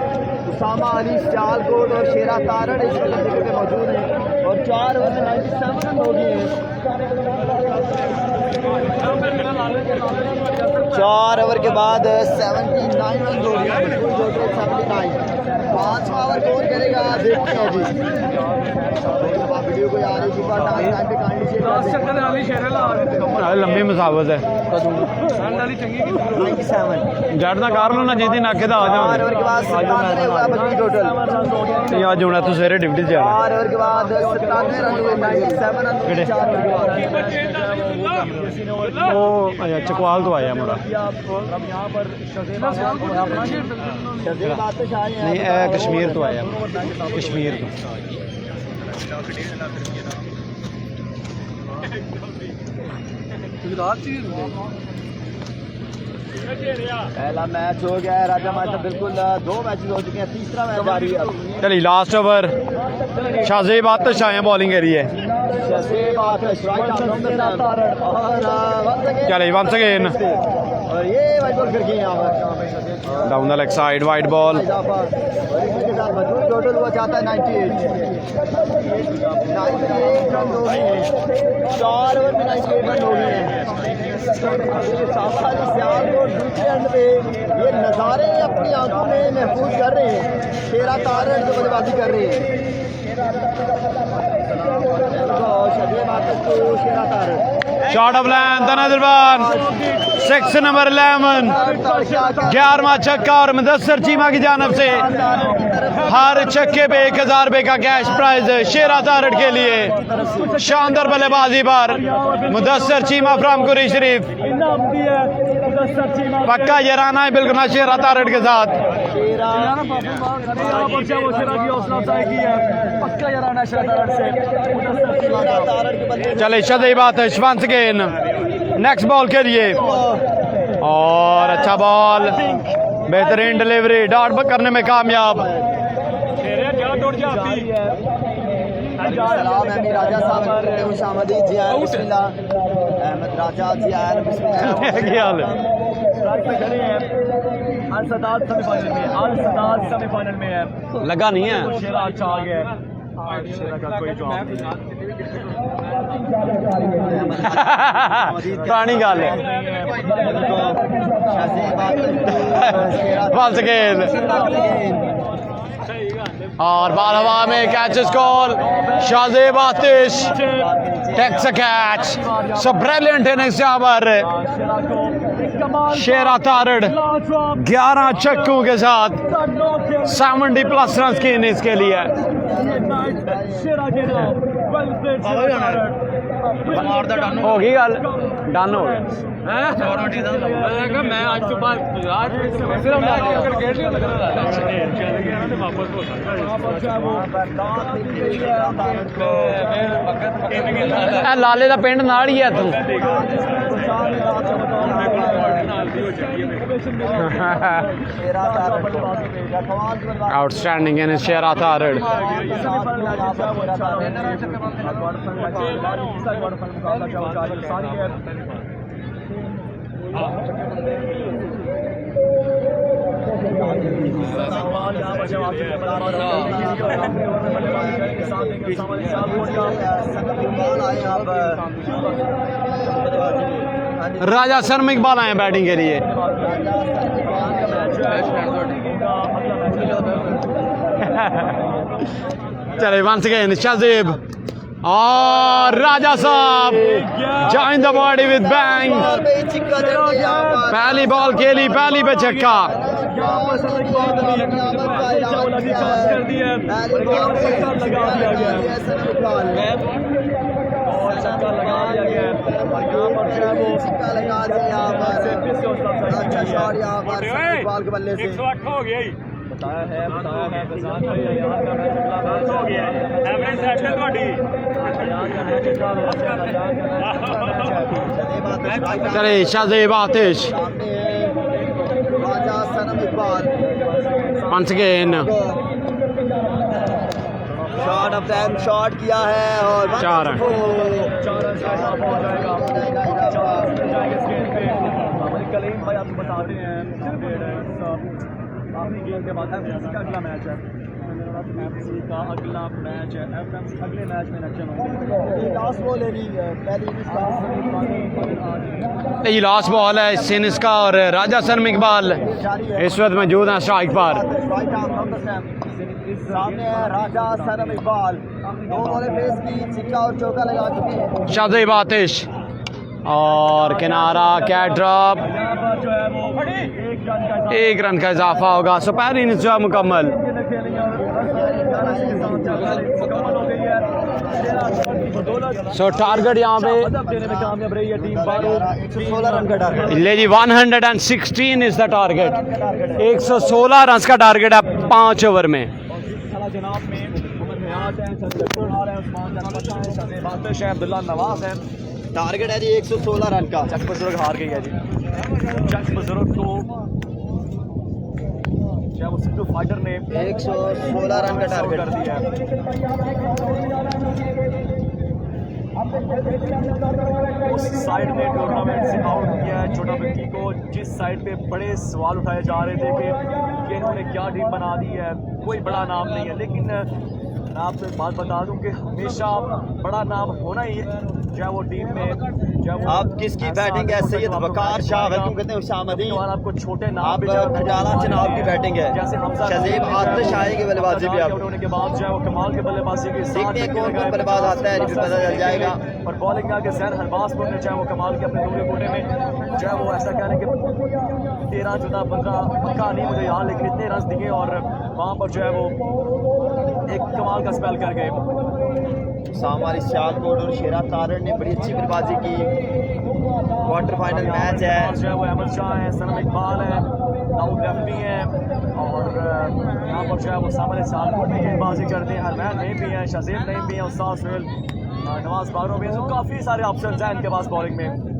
उसामा अली सियालकोट और शेरा तारड़ इस जगह पे मौजूद हैं और 4 ओवर में 97 रन हो गए हैं। 4 ओवर के बाद 79 रन हो गए हैं। 5वां ओवर कौन करेगा देखते हैं जी। वीडियो को यार सुबह टाइम पे काइंडली शेयर कर दें। लंबी मुसावत है 97 जड़ना कार लो ना जीती नाके दा आ 4 ओवर के बाद 97 हुआ बची टोटल। जाओ आज होना तो सवेरे ड्यूटी से 4 ओवर के बाद 97 रन हुए 97 रन हुए 4 ओवर के बाद। ओ अच्छा चकवाल तो आया मुड़ा नहीं कश्मीर तो आया कश्मीर तो। पहला मैच हो गया है राजा मैच बिल्कुल 2 मैचेस हो चुके हैं। तीसरा मैच जारी है। चलिए लास्ट ओवर शाहजेब आतिश आए बॉलिंग करिए। चलिए वंस अगेन और ये वाइड बॉल फिर गई यहाँ पर down the leg side wide ball. Total हुआ जाता है 98 रन हो गए हैं। 4 ओवर में 98 रन हो गए हैं। दूसरे एंड पे ये नज़ारे अपनी आंखों में महफूज कर रहे हैं। शेरा तारड़ जो बल्लेबाजी कर रहे हैं। Shera Tarar shot of length नजरबान 6 नंबर 11 11वां छक्का और मुदस्सर चीमा की जानब से हर छक्के पे 1000 रुपए का कैश प्राइज शेरा तारड़ के लिए। शानदार बल्लेबाजी पर मुदस्सर चीमा फ्रॉम कुरैश शरीफ। पक्का यराना है बिल्कुल ना शेरा तारड़ के साथ। चले शदई बात है वंस अगेन नेक्स्ट बॉल के लिए और अच्छा बॉल बेहतरीन डिलीवरी डॉट करने में कामयाब। सलाम है राजा साहब खुशामदीद जी आए बिस्मिल्लाह अहमद राजा जी आए बिस्मिल्लाह। क्या हाल है? सेमीफाइनल में है लगा नहीं है शेरा अच्छा आ गया है। शेरा का कोई जवाब नहीं। पुरानी गल है वंस अगेन और बाल हवा में catch call Shahzeb Atish takes a catch so brilliant innings यहाँ पर शेरा तारड़ 11 छक्कों के साथ 70+ रन की इनिंग्स के लिए। होगी गल डन हो गया। मैं आज सुबह लाले का पिंड नाल ही है तू आउटस्टैंडिंग इन शेरा तारड़। राजा शर्मा इकबाल आए बैटिंग के लिए। चले वंस अगेन शाहजेब और राजा साहब join the body with bang. पहली बॉल खेली, पहली पे छक्का। चले शाहजेब आतिश once again shot of time shot किया है और 4 रन। कलीम भाई आपको बताते हैं आखिरी गेम के बाद एफएमसी का अगला मैच है। एफएमसी का अगला मैच है, एफएमसी अगले मैच में एक्शन होंगे। लास्ट बॉल है पहली ये लास्ट बॉल है सिनिस का और राजा सनम इकबाल इस वक्त मौजूद हैं स्ट्राइक पर। सामने है राजा सनम इकबाल, 2 बॉलें फेस की, सिक्का और चौका लगा चुके हैं। शाहजेब आतिश और किनारा कैट ड्रॉप, 1 रन का इजाफा होगा। सो पहली इनिंग्स जो है मुकम्मल। सो टारगेट यहाँ पे कामयाब रही है टीम 116 रन का टारगेट। ले जी 116 इज द टारगेट। 116 रन का टारगेट है 5 ओवर में। जनाब में अब्दुल्ला नवाज है। टारगेट है जी 116 रन का। चक बुजुर्ग हार गई है जी। चक बुजुर्ग को क्या वो सिद्धू फाइटर ने 116 रन का टारगेट कर दिया है। उस साइड में टूर्नामेंट से आउट किया है छोटा बच्ची को, जिस साइड पे बड़े सवाल उठाए जा रहे थे कि इन्होंने क्या टीम बना दी है। कोई बड़ा नाम नहीं है, लेकिन मैं आपको एक बात बता दूं कि हमेशा बड़ा नाम होना ही है, चाहे वो टीम में चाहे वो आप किसकी बैटिंग है? सैयद वकार शाह वेलकम करते हैं। हुशामदी और आपको छोटे नाम आप भी खजाला चनाब की बैटिंग है। जैसे हमजा शाहजेब आतिश आएगी बल्लेबाजी भी। आप होने के बाद जो है वो कमाल के बल्लेबाजी के साथ देखते हैं कौन कौन बल्लेबाज आता है, पता चल जाएगा। और बॉलिंग आके जहर हरबाजपुर ने चाहे वो कमाल के अपने दूसरे कोने में जो है वो ऐसा कह रहे हैं कि 13 14 15 पक्का नहीं मुझे याद, लेकिन इतने रन दिए और वहाँ पर जो है वो एक कमाल का स्पेल कर गए। सामारी सियालकोट और शेरा तारण ने बड़ी अच्छी बल्लेबाजी की। क्वार्टर फाइनल मैच है। जो है वो अहमद शाह है, सनम इकबाल है, दाऊद रफी हैं और यहाँ पर जो है वो सामारी सियालकोट में गेंदबाजी करते हैं। अरमान नहीं भी हैं, शाहजेब नहीं भी हैं, उस्ताद सुहेल नवाज बारो भी हैं। तो काफ़ी सारे ऑप्शन हैं इनके पास बॉलिंग में,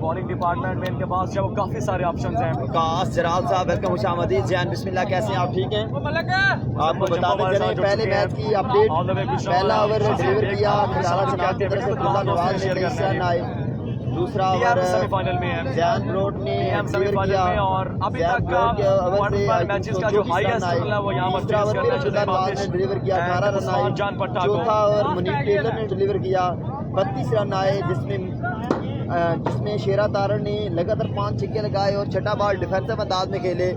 बॉलिंग डिपार्टमेंट में इनके पास जो है वो काफ़ी सारे ऑप्शन हैं। काश जराल साहब वेलकम, खुशामदीद। जैन बिस्मिल्लाह, कैसे हैं आप? ठीक हैं? आपको बताते चलें पहले मैच की अपडेट। पहला ओवर डिलीवर किया खजाला चनाब की तरफ से अब्दुल्ला नवाज ने 23 रन आए। दूसरा ओवर सेमीफाइनल में है, जैन ब्रोड ने सेमीफाइनल में और अभी तक का क्वार्टर मैचेस का जो हाईएस्ट स्कोर है वो यहाँ पर तीसरा ओवर में अब्दुल्ला नवाज ने डिलीवर किया 18 रन आए। चौथा ओवर मुनीब टेलर ने डिलीवर किया 32 रन आए, जिसमें शेरा तारण ने लगातार 5 छक्के लगाए और छठा बॉल डिफेंसिव अंदाज में खेले।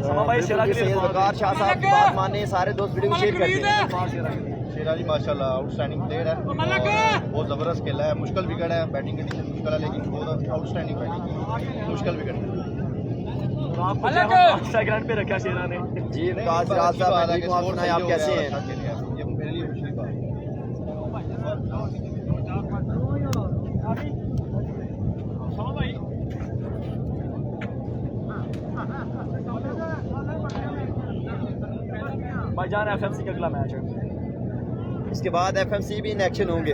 सैयद वकार शाह साहब की बात माने, सारे दोस्त वीडियो को शेयर करते हैं। शेरा जी माशाल्लाह आउटस्टैंडिंग प्लेयर है, बहुत ज़बरदस्त खेला है। मुश्किल विकेट है, बैटिंग कंडीशन मुश्किल है, लेकिन बहुत आउटस्टैंडिंग बैटिंग, मुश्किल विकेट है। सेकंड पे रखा शेरा ने जी। विकास राज साहब आप सुनाएं, आप कैसे हैं? ये मेरे लिए खुशी की बात है। भाईजान एफएमसी का अगला मैच है, इसके बाद एफएमसी भी इन एक्शन होंगे।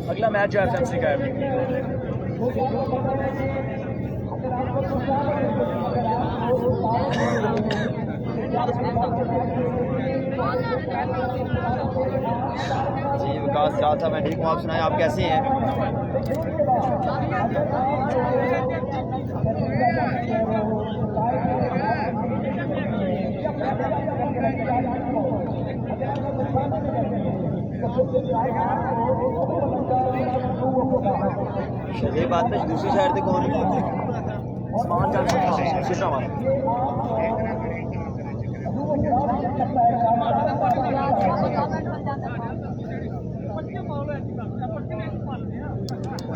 अगला मैच जो एफएमसी का है जी। विकास राज साहब मैं ठीक हूँ, आप सुनाएं, आप कैसे हैं? शाहजेब आतिश दूसरी साइड से कौन है?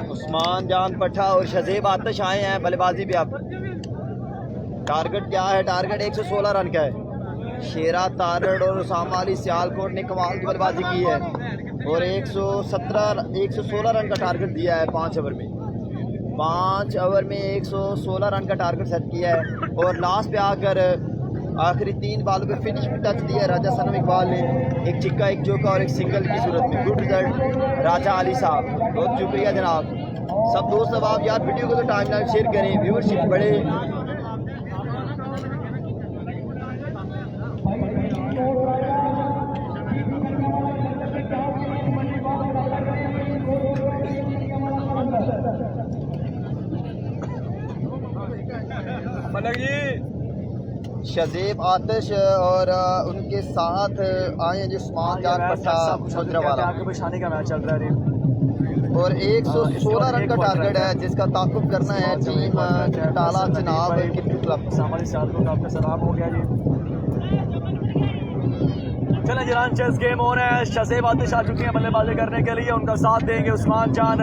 उस्मान जान पट्टा और शजीब आतिश आए हैं बल्लेबाजी पे। अब टारगेट क्या है? टारगेट 116 रन का है। शेरा तारड़ और उसामा अली सियालकोट ने कमाल की बल्लेबाजी की है और 116 रन का टारगेट दिया है 5 ओवर में। 5 ओवर में 116 रन का टारगेट सेट किया है और लास्ट पे आकर आखिरी 3 बालों पे फिनिश भी टच दिया राजा सनम इकबाल ने, एक चिक्का, एक चौका और एक सिंगल की सूरत में। गुड रिजल्ट राजा अली साहब, बहुत शुक्रिया जनाब। सब दोस्त अब आप यार वीडियो को तो टाइम लाइन शेयर करें, व्यूअरशिप बढ़े। शजीब आतिश और उनके साथ आए हैं जो उस्मान जान पट्टा गुजरावाला का मैच चल रहा है और 116 रन का टारगेट है जिसका ताकुब करना है टीम टाला चनाब क्रिकेट क्लब। हमारे साथ को आपका सलाम हो गया जी। चलें जी, चेस गेम हो रहा है। शजीब आतिश आ चुके हैं बल्लेबाजी करने के लिए, उनका साथ देंगे उस्मान जान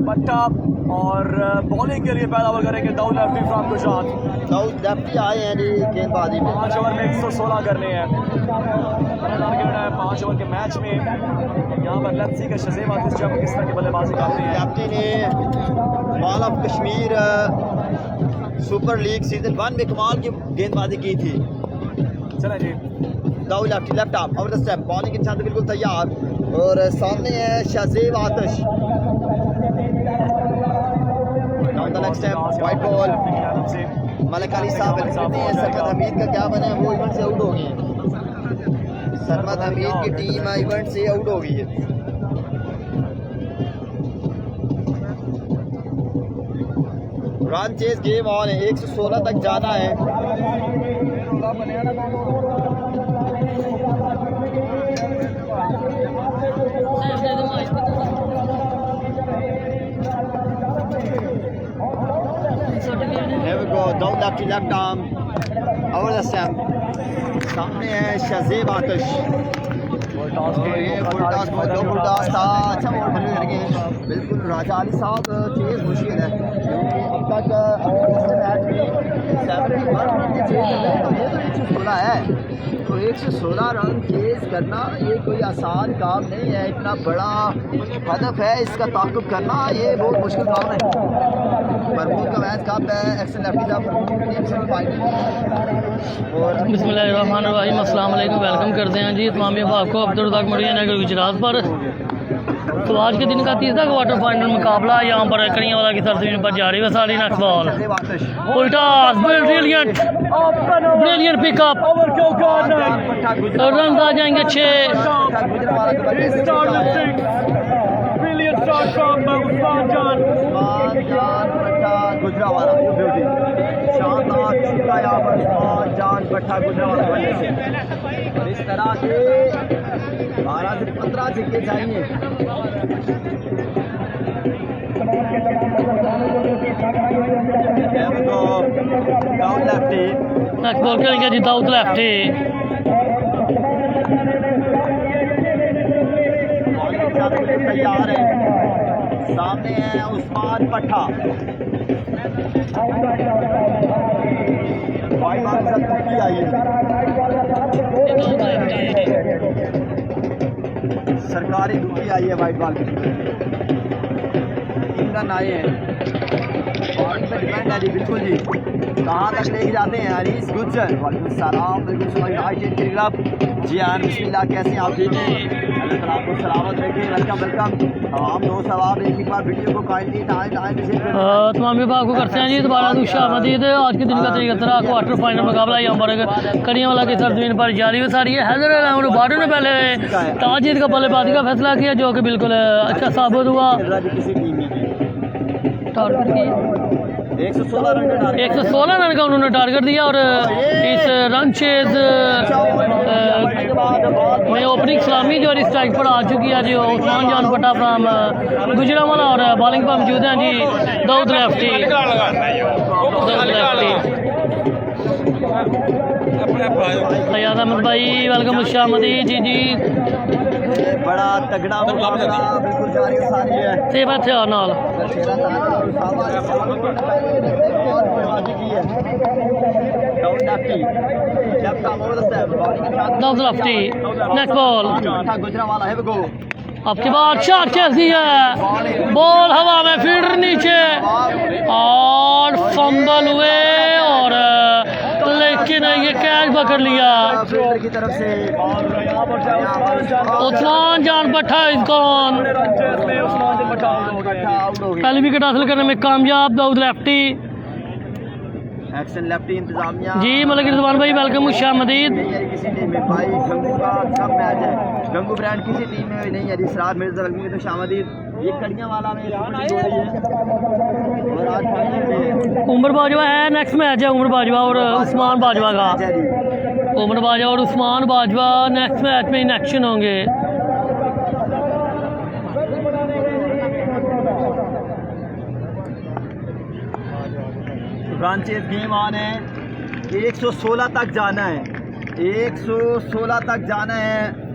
पट्टा और बॉलिंग के लिए पहला ओवर करेंगे Daud lefty from Gujrat. Daud lefty आए हैं जी गेंदबाजी में। 5 ओवर में 116 करने हैं। टारगेट है 5 ओवर के मैच में। यहाँ पर लेफ्टी का शजीब आतिश जब किस तरह की बल्लेबाजी करते हैं। लेफ्टी ने mall of Kashmir super league season 1 में कमाल की गेंदबाजी की थी। चलें जी, Dawood lefty left arm over the step, bowling के साथ बिल्कुल तैयार और सामने है शजीब आतिश। White ball. मलिक अली साहब सरमद हमीद का क्या बना है? वो इवेंट से आउट हो गए हैं। सरमद हमीद की टीम इवेंट से आउट हो गई है। रन चेस गेम ऑन है, 116 तक जाना है। Here we go, Daud lefty left arm over the stump. सामने है शजीब आतिश। फुल टॉस ये फुल टॉस बहुत दो फुल टॉस था, अच्छा बॉल खेलने लगे। बिल्कुल राजा अली साहब चेज मुश्किल है क्योंकि अब तक मैच में 71 रन के चेज कर रहे हैं, तो ये तो 116 है। तो 116 रन चेज करना ये कोई आसान काम नहीं है। इतना बड़ा हदफ है, इसका ताकुब करना ये बहुत मुश्किल काम है। मरमूद का मैच कब है? एक्शन लेफ्टी साहब और बिस्मिल्लाहिर्रहमानिर्रहीम, अस्सलाम वालेकुम। वेलकम करते हैं जी तमाम अहबाब को अब्दुल रज़ाक मरिया नगर गुजरात पर। तो आज के दिन का तीसरा क्वार्टर फाइनल मुकाबला यहाँ पर कड़ियांवाला की सरजमीन पर जारी है। साली नेक्स्ट बॉल उल्टा ब्रिलियंट पिकअप, रन आ जाएंगे 6। गुजरावाला शानदार छक्का यहाँ पर उस्मान जान पट्टा गुजरावाला बल्ले से। इस तरह के 12 से 15 छक्के चाहिए। दाऊद लेफ्टी नेक्स्ट बॉल करेंगे जी दाऊद लेफ्टी। तैयार है। सामने है उस्मान पट्टा। वाइड बॉल के साथ टुक्की आई है। सरकारी टुक्की आई है वाइड बॉल की। 3 रन आए हैं। बॉलिंग पे डिपेंड है जी, बिल्कुल जी। कहाँ तक लेके जाते हैं हरीश गुज्जर? वालेकुम सलाम, जी हाँ बिस्मिल्लाह, कैसे आप? ठीक हैं, अल्लाह ताला आपको सलामत रखे। Welcome welcome. हम दोस्त अब आप एक बार वीडियो को काइंडली तमाम विभाग को करते हैं जी दोबारा खुशामदीद। आज के दिन का तरीका क्वार्टर फाइनल मुकाबला यहाँ पर कड़ियांवाला की सरजमीन पर जारी है। सारी हैदर बाडू ने पहले ताजीद का बल्लेबाजी का फैसला किया जो कि बिल्कुल अच्छा साबित हुआ। टारगेट की 116 रन का उन्होंने टारगेट दिया और इस रन चेज में ओपनिंग सलामी जो स्ट्राइक पर आ चुकी है जो उस्मान जान पट्टा फ्राम गुजरावाला और बॉलिंग पर मौजूद हैं जी दाऊद लेफ्टी। फयाज अहमद भाई वेलकम खुशामदी जी जी बड़ा तगड़ा मुकाबला बिल्कुल जारी सारी है। सेब हथियार नाल दाऊद लफ्टी नेक्स्ट बॉल गुजरावाला है वो आपके बाद शॉट कैसी है बॉल हवा में फील्डर नीचे और फंबल हुए और लेकिन ये कैच पकड़ लिया की तरफ से उस्मान जान भट्टा इस कौन पहली विकेट हासिल करने में कामयाब दाऊद लेफ्टी एक्शन लेफ्टी इंतजामिया जी मलिक रिजवान भाई वेलकम खुशा मदीद किसी टीम में भाई गंगू का कम मैच है गंगू ब्रांड किसी टीम में नहीं है इसरार मिर्जा वेलकम की तो शामदीद ये कड़ियां वाला में शूटिंग हो रही है और आज फाइनल में उमर बाजवा है नेक्स्ट मैच है उमर बाजवा और उस्मान बाजवा का उमर बाजवा और उस्मान बाजवा नेक्स्ट मैच में इन एक्शन होंगे ब्रांचेस गेम ऑन है 116 तक जाना है 116 तक जाना है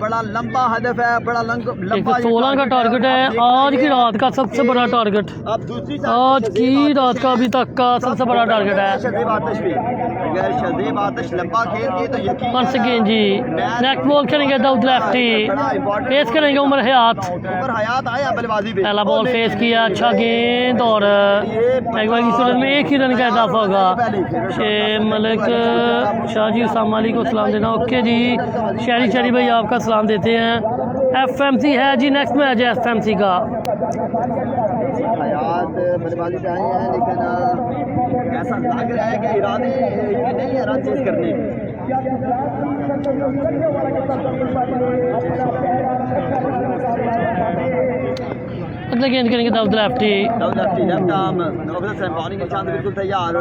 बड़ा लंबा हदफ है बड़ा लंबा 116 का टारगेट है आज की रात का सबसे बड़ा टारगेट अब दूसरी आज की रात का अभी तक का सबसे बड़ा टारगेट है शदेब आतिश भी अगर शदेब आतिश लंबा खेल के तो यकीन वंस अगेन जी नेक्स्ट बॉल करेंगे दाऊद लेफ्टी फेस करेंगे उमर हयात उमर हयात आए बल्लेबाजी पे पहला बॉल फेस किया अच्छा गेंद और एक बार की सूरत में एक ही रन का इजाफा होगा मलिक शाह जी अस्सलाम को सलाम देना ओके जी शहरी भाई आपका सलाम देते हैं FMC है जी नेक्स्ट मैच है FMC का हयात बल्लेबाजी पे आए हैं लेकिन ऐसा लग रहा है कि इरादे नहीं है रन चेज करने अगला गेंद करेंगे दाऊद लेफ्टी लेफ्ट आर्म नवाब से बॉलिंग निशान बिल्कुल तैयार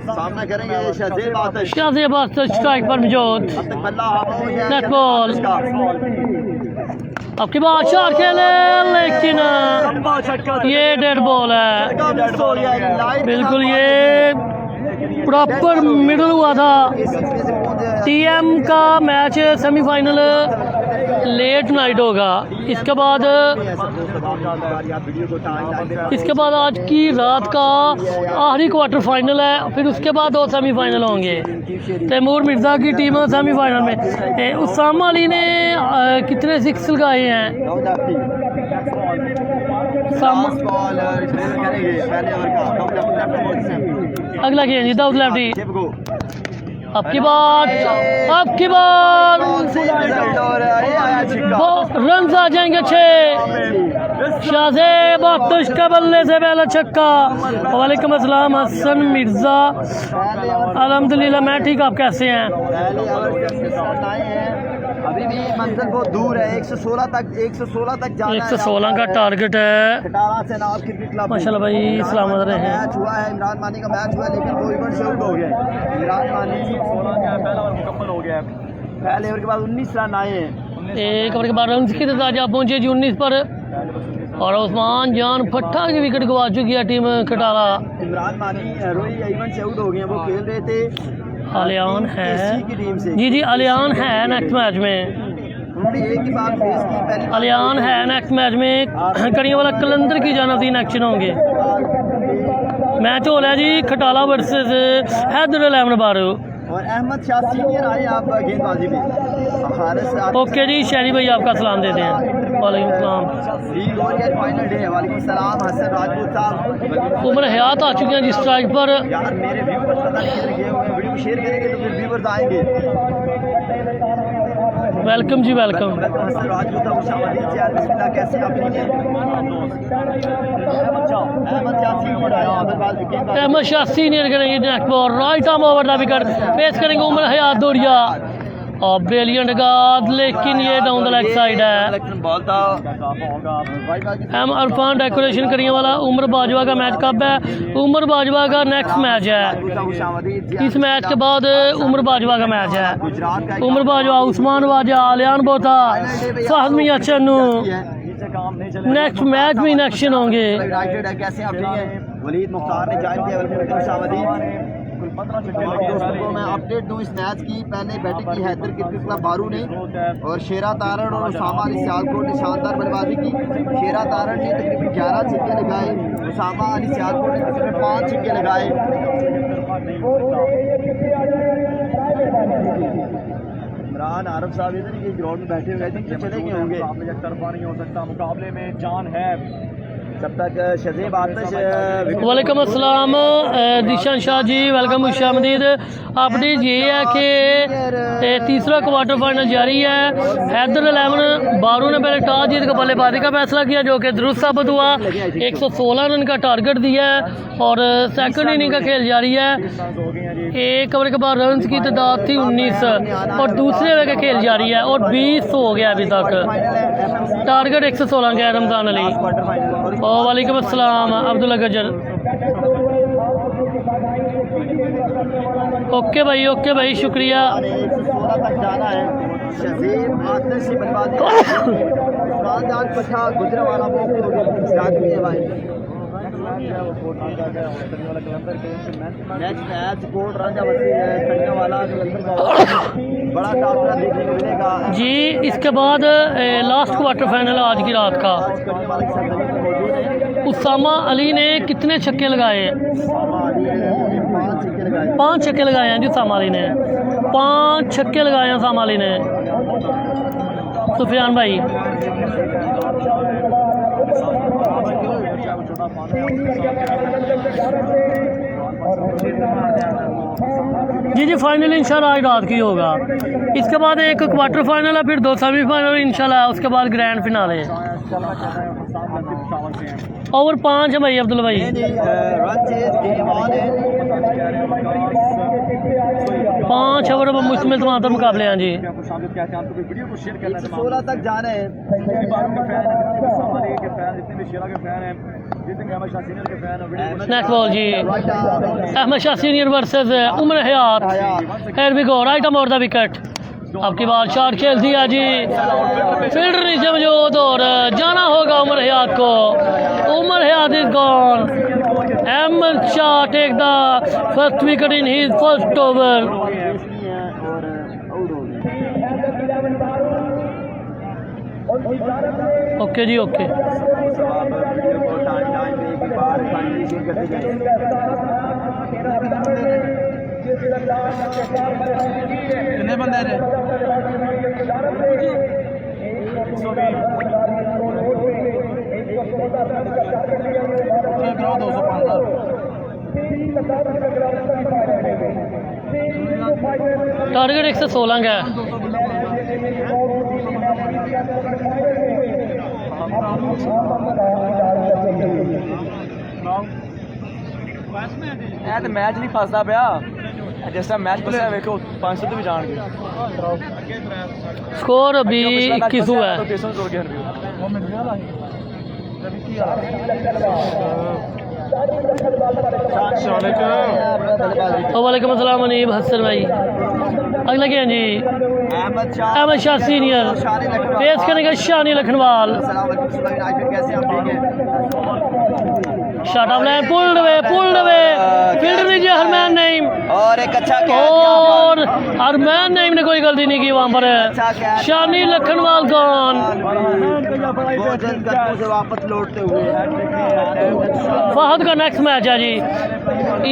सामना करेंगे शहजेब आतिश शाहजेब आतिश स्ट्राइक पर मौजूद अब तक बल्ला नेट बॉल आपके बाद चार खेले लेकिन ये डेड बॉल है बिल्कुल ये प्रॉपर मिडल हुआ था TM का मैच सेमीफाइनल लेट नाइट होगा इसके बाद आज की रात का आखिरी क्वार्टर फाइनल है फिर उसके बाद 2 सेमीफाइनल होंगे तैमूर मिर्ज़ा की टीम सेमीफाइनल में उसामा अली ने कितने 6 लगाए हैं अगला गेंद दाऊद लेफ्टी आपकी बात रन आ जाएंगे 6 शाहजेब आतिश का बल्ले से पहला छक्का वालेकुम अस्सलाम हसन मिर्ज़ा अल्हम्दुलिल्लाह मैं ठीक आप कैसे हैं अभी भी मंजिल बहुत दूर है 116 तक जाना 116 का टारगेट है माशाल्लाह भाई सलामत रहे मैच हुआ है इमरान मानी का मैच हुआ लेकिन वो इवेंट शूट हो गया इमरान मानी 16 का पहला ओवर मुकम्मल हो गया पहले ओवर के बाद 19 रन आए हैं एक ओवर के बाद रन की तादाद पहुंचे जी 19 पर और उस्मान जान भट्टा की विकेट गवा चुकी है टीम खटाला इमरान मानी रोई इवेंट से आउट हो गए वो खेल रहे थे अलियान है की टीम से जी अलियान है नेक्स्ट मैच में उन्होंने एक ही बार फेस की पहले अलियान है नेक्स्ट मैच में कड़ियों वाला कलंदर की जानब 3 एक्शन होंगे मैच हो रहा है जी खटाला वर्सेस हैदर 11 बारू और अहमद शाह सीनियर आए आप गेंदबाजी में ओके जी शहरी भाई आपका सलाम देते हैं वालेकुम सलाम फाइनल डे वालेकुम सलाम हसन राजपूत साहब उमर हयात आ चुके हैं जी स्ट्राइक पर यार मेरे व्यूअर्स पता नहीं किधर गए हुए हैं वीडियो शेयर करेंगे तो फिर व्यूअर्स आएंगे वेलकम जी वेलकम हसन राजपूत साहब शामिल हैं बिस्मिल्लाह कैसे आप ठीक हैं अहमद शाह सीनियर आए अहमद शाह सीनियर करेंगे next ball right arm over the wicket face करेंगे उमर हयात दौड़िया और ब्रिलियंट गार्ड लेकिन ये डाउन द लेग साइड है हम अरफान डेकोरेशन करने वाला उमर बाजवा का मैच कब है उमर बाजवा का नेक्स्ट मैच है इस मैच के बाद उमर बाजवा का मैच है उमर बाजवा उस्मान बाजा आलियान बोता फहद मियां चन्नू नेक्स्ट मैच में इन एक्शन होंगे कैसे आप ठीक हैं वलीद मुख्तार ने ज्वाइन किया तमाम दोस्तों को मैं अपडेट दूं इस मैच की। पहले बैटिंग की हैदर क्रिकेट क्लब बारू ने और शेरा तारड़ और उसामा अली सियालकोट ने शानदार बल्लेबाजी की। शेरा तारड़ ने तकरीबन 11 छक्के लगाए, उसामा अली सियालकोट ने तकरीबन 5 छक्के लगाए। इमरान आरफ साहब इधर ये ग्राउंड में बैठे हुए थे, चले गए होंगे। तरफा नहीं हो सकता, मुकाबले में जान है। जब तक शजीब आतिश वालेकुम अस्सलाम दिशान शाह जी, वेलकम खुशामदीद। अपडेट ये है कि तीसरा क्वार्टर फाइनल जारी है। हैदर 11 बारू ने पहले टॉस जीत कर बल्लेबाजी का फैसला किया जो कि दुरुस्त साबित हुआ। 116 रन का टारगेट दिया है और सेकंड इनिंग का खेल जारी है। एक ओवर के बाद रन की तादाद थी 19 और दूसरे ओवर का खेल जारी है और 20 हो गया अभी तक। टारगेट 116 का है रमजान अली। वालेकुम अस्सलाम अब्दुल्ला गजर। ओके भाई शुक्रिया। 116 तक जाना है। शजीब आतिश की बल्लेबाजी गुजरावाला मैच कोट राजा वाला बड़ा काफिला देखने को मिलेगा जी। इसके बाद लास्ट क्वार्टर फाइनल आज की रात का। उसामा अली ने कितने छक्के लगाए? 5 छक्के लगाए हैं जी उसामा अली ने। 5 छक्के लगाए हैं उसामा अली ने। सुफियान भाई जी फाइनल इंशाल्लाह आज रात की होगा। इसके बाद एक क्वार्टर फाइनल है, फिर 2 सेमीफाइनल इंशाल्लाह, उसके बाद ग्रैंड फिनाले। ओवर 5 है भाई अब्दुल भाई। 5 ओवर मुश्किल तमाम मुकाबले हैं जी। 16 तक जाना है। नेक्स्ट बॉल जी Ahmad Shah senior versus Umar Hayat. Here we go, right on the wicket. आपकी बार शॉट खेल दिया जी, फील्डर नीचे मौजूद और जाना होगा उमर हयात को। Umar Hayat is gone. Ahmad Shah take the first wicket in his first over. Okay जी ओके। कितने बंदे हैं? टारगेट 116 का है। मैच नहीं फसदा पिया जिस टाइम मैच फसया वेखो 500 तो भी जान गए। स्कोर अभी 21 हुआ है। वालेकुम अस्सलाम अनीब हसन भाई। अगला क्या जी अहमद शाह सीनियर पेश करेंगे Shani Lakhanwal. Shot of line pulled away fielder नीचे हरमैन नईम और एक अच्छा और हरमैन नईम ने कोई गलती नहीं की वहाँ पर। शानी लखनवाल गॉन। वापस लौटते हुए फहद का नेक्स्ट मैच है जी।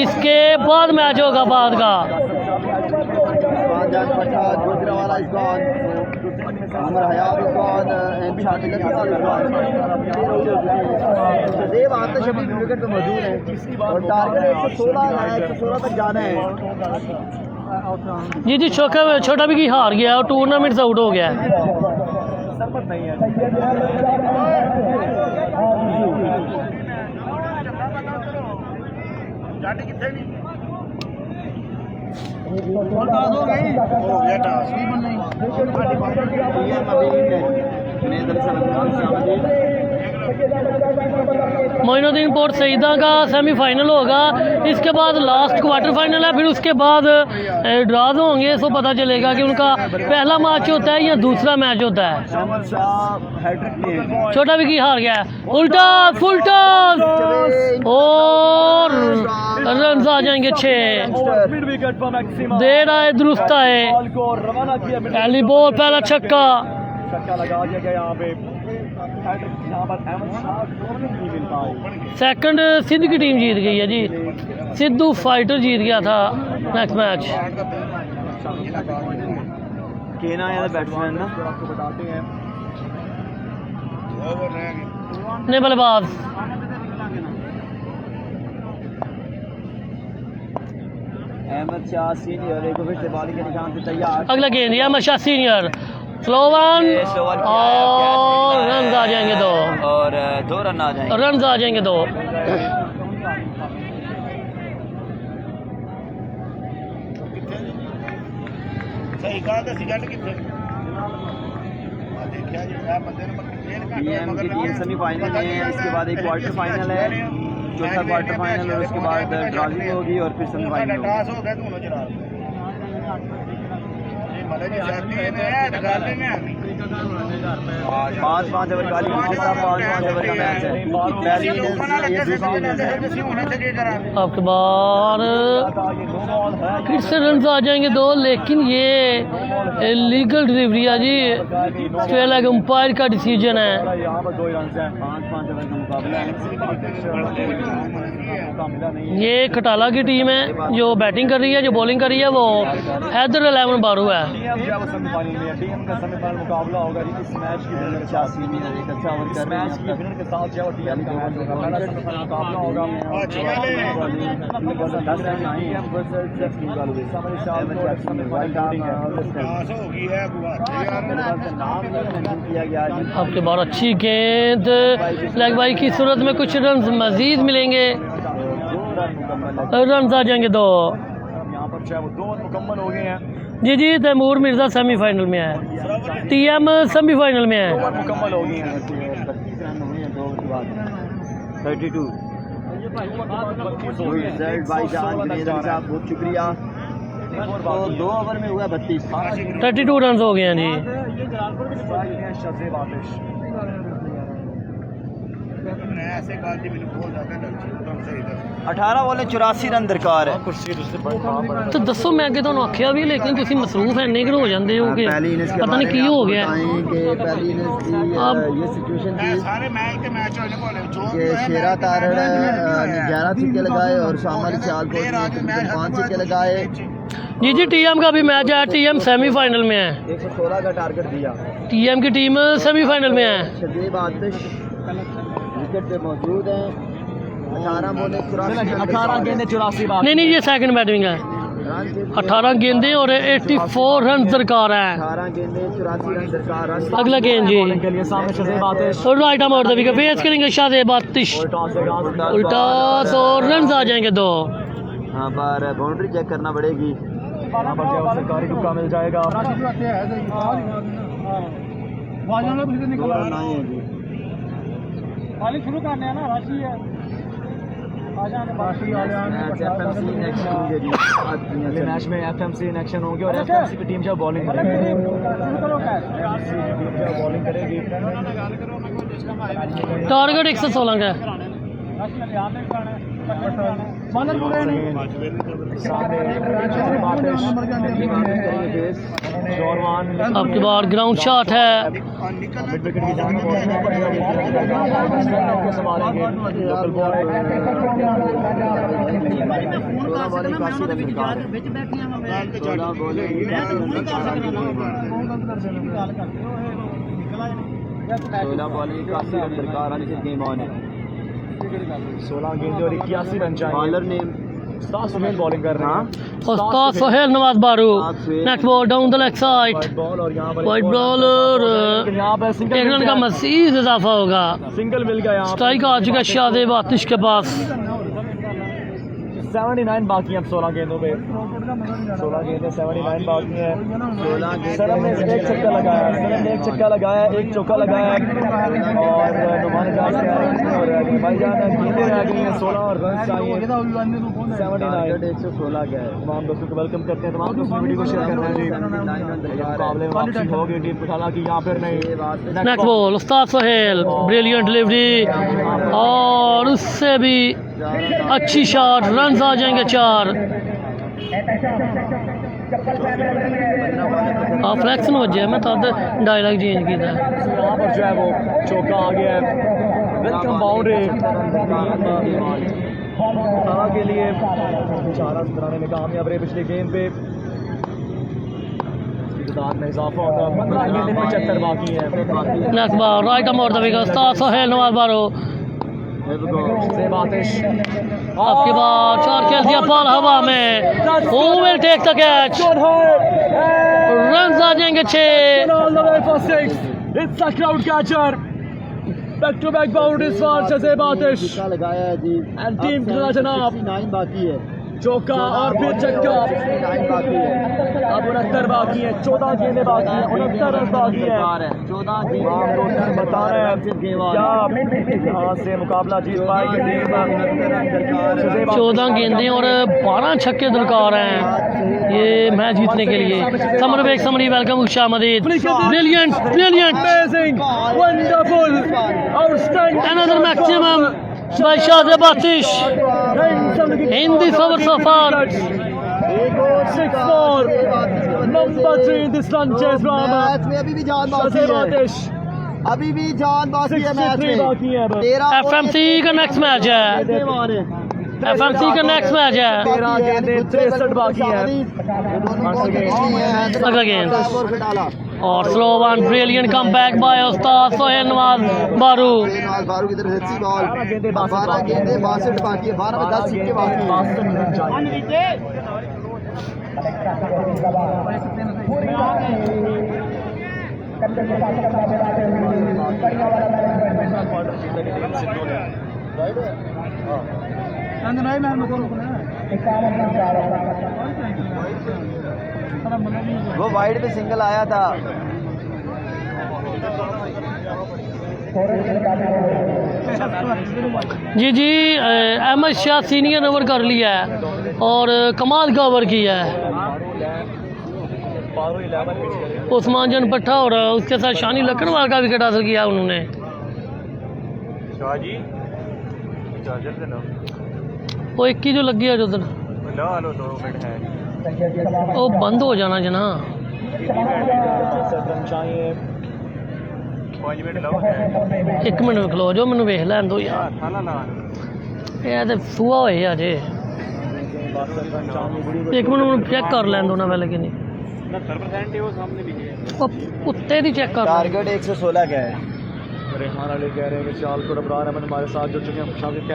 इसके बाद मैच होगा बाद का। विकेट पे मौजूद है और टारगेट 116 तक जाना है। जी छोटा भी हार गया और टूर्नामेंट से आउट हो गया है। मोइनुद्दीन पोर्ट सईदा का सेमीफाइनल होगा, इसके बाद लास्ट क्वार्टर फाइनल है, फिर उसके बाद ड्राज होंगे। तो पता चलेगा कि उनका पहला मैच होता है या दूसरा मैच होता है। अहमद शाह हैट्रिक लिए छोटा विकी हार गया है, उल्टा फुल टॉस और रन आ जाएंगे 6। मिड विकेट पर मैक्सिमम दे रहा है दुरुस्त है, बॉल को रवाना किया, पहली बॉल पहला छक्का। छक्का लगा दिया गया यहाँ पे। हैट्रिक यहाँ पर अहमद शाह को नहीं मिल पाई। सेकंड सिद्ध की टीम जीत गई है जी, सिद्धू फाइटर जीत गया था नेक्स्ट मैच। केना है बैट्समैन ना, आपको बताते हैं ने बल्लेबाज अहमद शाह सीनियर एक फिर से बॉलिंग के निशान से तैयार। अगला गेंद Ahmad Shah senior, slow one और रन आ जाएंगे 2 और 2 रन आ जाएंगे। रन आ जाएंगे 2। सही कहा था सिगरेट कितने देखिए जी मैं बंदे ने डीएम की टीम सेमीफाइनल में है, इसके बाद एक क्वार्टर फाइनल है, चौथा क्वार्टर फाइनल और उसके बाद ड्राइंग होगी और फिर सेमीफाइनल टास हो गया दोनों जरा ये मतलब जी जाती है निकालने में 5-5 ओवर वाली 5-5 ओवर का मैच है। पहली इनिंग्स ये दूसरी इनिंग्स है। आपके बाद फिर से रन आ जाएंगे 2, लेकिन ये लीगल डिलीवरी है जी, स्ट्रेट लेग अंपायर का डिसीजन है। यहाँ पर 2 रन हैं। 5-5 ओवर का मुकाबला है। ये खटाला की टीम है जो बैटिंग कर रही है, जो बॉलिंग कर रही है वो हैदर 11 बारू है। टीएम जो है वो सेमीफाइनल में है। टीएम का सेमीफाइनल मुकाबला होगा जी इस मैच की विनर के साथ। एक अच्छा ओवर इस कर रहे मैच की हैं। विनर के साथ जो है वो टीएम का मैच होगा। पहला सेमीफाइनल मुकाबला होगा। किया गया है। आपके बाद अच्छी गेंद लेग बाई की सूरत में कुछ रन मजीद मिलेंगे, रन आ जाएंगे 2। यहाँ पर जो है वो 2 मुकम्मल हो गए हैं। जी जी, तैमूर मिर्जा सेमीफाइनल में है, टीएम सेमीफाइनल में है। 2 मुकम्मल हो गए हैं। 32 रन हुए हैं 2 ओवर के बाद। 32 रिजल्ट भाईजान विनेंद्र साहब बहुत शुक्रिया। तो 2 ओवर में हुआ 32। 32 रन हो गए हैं जी। शज़ेब आतिश ऐसे बात जी मैंने बहुत ज्यादा एकदम सही था 18 बॉलें 84 रन दरकार है। तो दसो मैं अगे तुहानू आखिया भी, लेकिन तुसीं मसरूफ इन्ने कि हो जाते हो कि पहली इनिंग्स के पता नहीं बारे की में हो आपको गया। बताएं कि पहली इनिंग्स की अब- ये सिचुएशन थी सारे मैच के मैच होने वाले जो कि शेरा तारड़ ने 11 छक्के लगाए और शामिल सियालकोट ने तकरीबन 5 छक्के लगाए। जी जी, टीएम का भी मैच है, टीएम सेमीफाइनल में है, 116 का टारगेट दिया। टीएम की टीम सेमीफाइनल में है। शजीब आतिश विकेट पे मौजूद हैं। 18 बॉलें 18 गेंदें 84 बार। नहीं नहीं, ये सेकंड बैटिंग है। 18 गेंदें और 84 रन दरकार है। 18 गेंदें 84 रन दरकार। अगला गेंद जी, के लिए सामने शज़ेब आतिश और right arm out the wicket, face करेंगे शादेब आतिश, उल्टा और रन आ जाएंगे 2। यहाँ पर बाउंड्री चेक करना पड़ेगी। यहाँ पर जो है सरकारी तुक्का मिल जाएगा। 2 रन आए हैं जी। मैच FMC इन एक्शन होंगे जी। अगले मैच में एफएमसी इन एक्शन होंगे और एफएमसी की टीम जो बॉलिंग करेगी। बॉलिंग करेगी। टारगेट 116 का है। आपके बाद ग्राउंड शॉट है। विकेट की जान लोकल बॉल 14 बॉलें 81 रन दरकार है। 14 बॉलें 81 रन दरकार है। गेम ऑन है। 16 गेंदें और 81 रन चाहिए। बॉलर ने उस्ताद सुहेल बॉलिंग कर रहे हैं। उस्ताद सोहेल नवाज बारू, next ball down the leg side, white ball और यहाँ पर वाइट बॉल और यहाँ पर एक रन का मजीद इजाफा होगा। सिंगल मिल गया। यहाँ स्ट्राइक आ चुका शादेब आतिश के पास। 79 बाकी हैं अब 16 गेंदों पे। 16 गेंदें 79 बाकी हैं। 16 सरम ने एक छक्का लगाया, सरम ने एक छक्का लगाया, एक चौका लगाया और नुमान भाईजान गेंदें रह गई हैं 16 और रन चाहिए 79 116 क्या है। तमाम दोस्तों को वेलकम करते हैं, तमाम दोस्तों वीडियो को शेयर करना है जी। मुकाबले में वापसी हो गई टीम कुछ, हालांकि यहाँ पर नहीं। नेक्स्ट बॉल उस्ताद सोहेल, ब्रिलियंट डिलीवरी और उससे भी अच्छी शॉट, रन आ जाएंगे 4। फ्लैक्शन हो जाए, मैं तब डायलॉग चेंज किया। यहाँ पर जो है वो चौका आ गया है, वेलकम बाउंड्री के लिए 4 रन बनाने में कामयाब रहे पिछले गेम पे। तादाद में इजाफा होता है, 75 बाकी है। Next ball right of the wicket, उस्ताद सोहेल नवाज बारो। आपके बाद 4 खेल दिया बॉल हवा में, who will take the catch, run आ जाएंगे 6। It's a crowd catcher. Back-to-back boundaries for शज़ेब आतिश लगाया है जी। and team का जनाब 9 बाकी है। चौका और फिर छक्का। 9 बाकी है। अब 69 बाकी है, 14 गेंदें बाकी हैं, 69 रन बाकी है। 14 बता रहे हैं क्या यहाँ से मुकाबला जीत पाएगी टीम। 14 गेंदें और 12 छक्के दरकार हैं ये मैच जीतने के लिए। समर बेग समरी वेलकम उषा मदीद, brilliant brilliant, Amazing, wonderful, outstanding. another maximum by Shazeb Atish in this over so far. 6-4, number 3 in this run chase drama. Match में अभी भी जान बाकी शज़ेब है। आतिश अभी भी जान बाकी है मैच 63 में। बाकी है। 13 FMC का नेक्स्ट मैच है, FMC का नेक्स्ट मैच है। 13 गेंदें 63 बाकी है। अगला गेंद और slow one, brilliant come back by उस्ताद सोहेल नवाज बारू। बारू की तरफ से अच्छी बॉल। 12 गेंदें 62 बाकी है। 12 में 10 सिक्के बाकी है। वो वाइड पे सिंगल आया था। जी अहमद शाह सीनियर ओवर कर लिया है और कमाल का ओवर किया है। उस्मान जन पट्टा और उसके साथ शानी लखनवाल का विकेट हासिल किया उन्होंने। वो 21 जो लगी है जो उधर वो बंद हो जाना जना। एक मिनट खलो जो मैंने वेख लैन दो यार, ये तो सूआ होए अजे। एक मिनट मैंने चेक कर लैन दो ना पहले कि नहीं, कुत्ते दी चेक कर। टारगेट 116 क्या है। रेहान अली कह रहे हैं कि शालकोट अब्रार अहमद हमारे साथ जुड़ चुके हैं।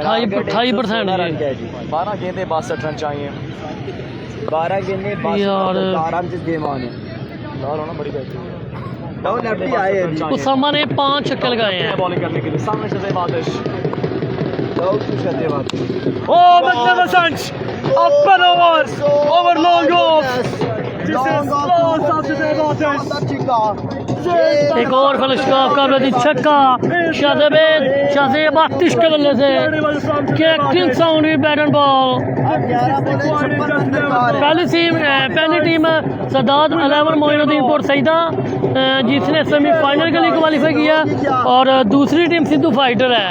28% 12 गेंदें 62 रन चाहिए। 12 गेंदें यार। आराम से गेम ऑन है। लाल होना बड़ी बेहतरीन। डाउन लेफ्टी आए हैं जी। उसामा ने 5 छक्के लगाए हैं। बॉलिंग करने के लिए सामने शज़ेब आतिश। शज़ेब Atish. Oh, magnificent! Up and over long off. This is close of शज़ेब आतिश। एक और फिलिस्टॉप का प्रति छक्का शाज़ेब आतिश के बल्ले से। King sound with bat and ball. पहली टीम सदात 11 मोइनुद्दीनपुर सईदा जिसने सेमीफाइनल के लिए क्वालिफाई किया और दूसरी टीम सिद्धू फाइटर है।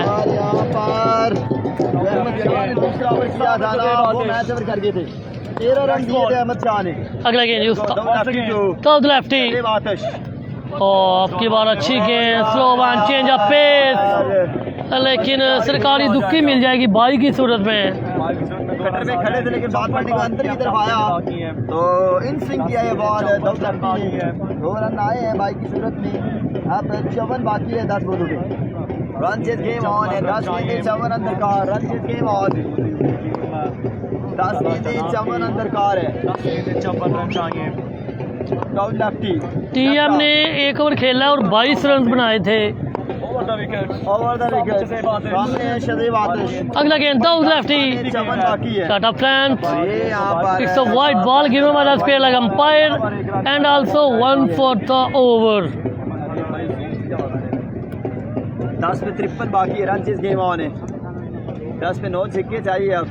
कर गए थे 13 रन दिए थे अहमद शाह ने। अगला गेंद उसका लेफ्टी और आपकी बार अच्छी गेंद, slow one, change of pace, लेकिन सरकारी दुक्की मिल जाएगी बाई की सूरत में। कटर में खड़े थे लेकिन बात पड़ने के अंदर की तरफ आया तो इन स्विंग किया ये बॉल। 2 रन आए हैं बाई की सूरत में। अब 54 बाकी है 10 बॉलों पे। रन चेज गेम ऑन है। 10 गेंदें 54 रन दरकार। Run chase game on. 10 गेंदें 54 रन दरकार है। 54 रन चाहिए। Down lefty. टीएम ने 1 ओवर खेला और 22 रन बनाए थे। ओवर द विकेट सामने है शज़ेब आतिश। अगला गेंद दाऊद लेफ्टी, 54 बाकी है। शॉट ऑफ फ्रंट, ये यहाँ पर it's a wide ball given by the square like umpire and also 1 for the over। 10 पे 53 बाकी है, रन चेज गेम ऑन है। 10 पे 9 छक्के चाहिए अब।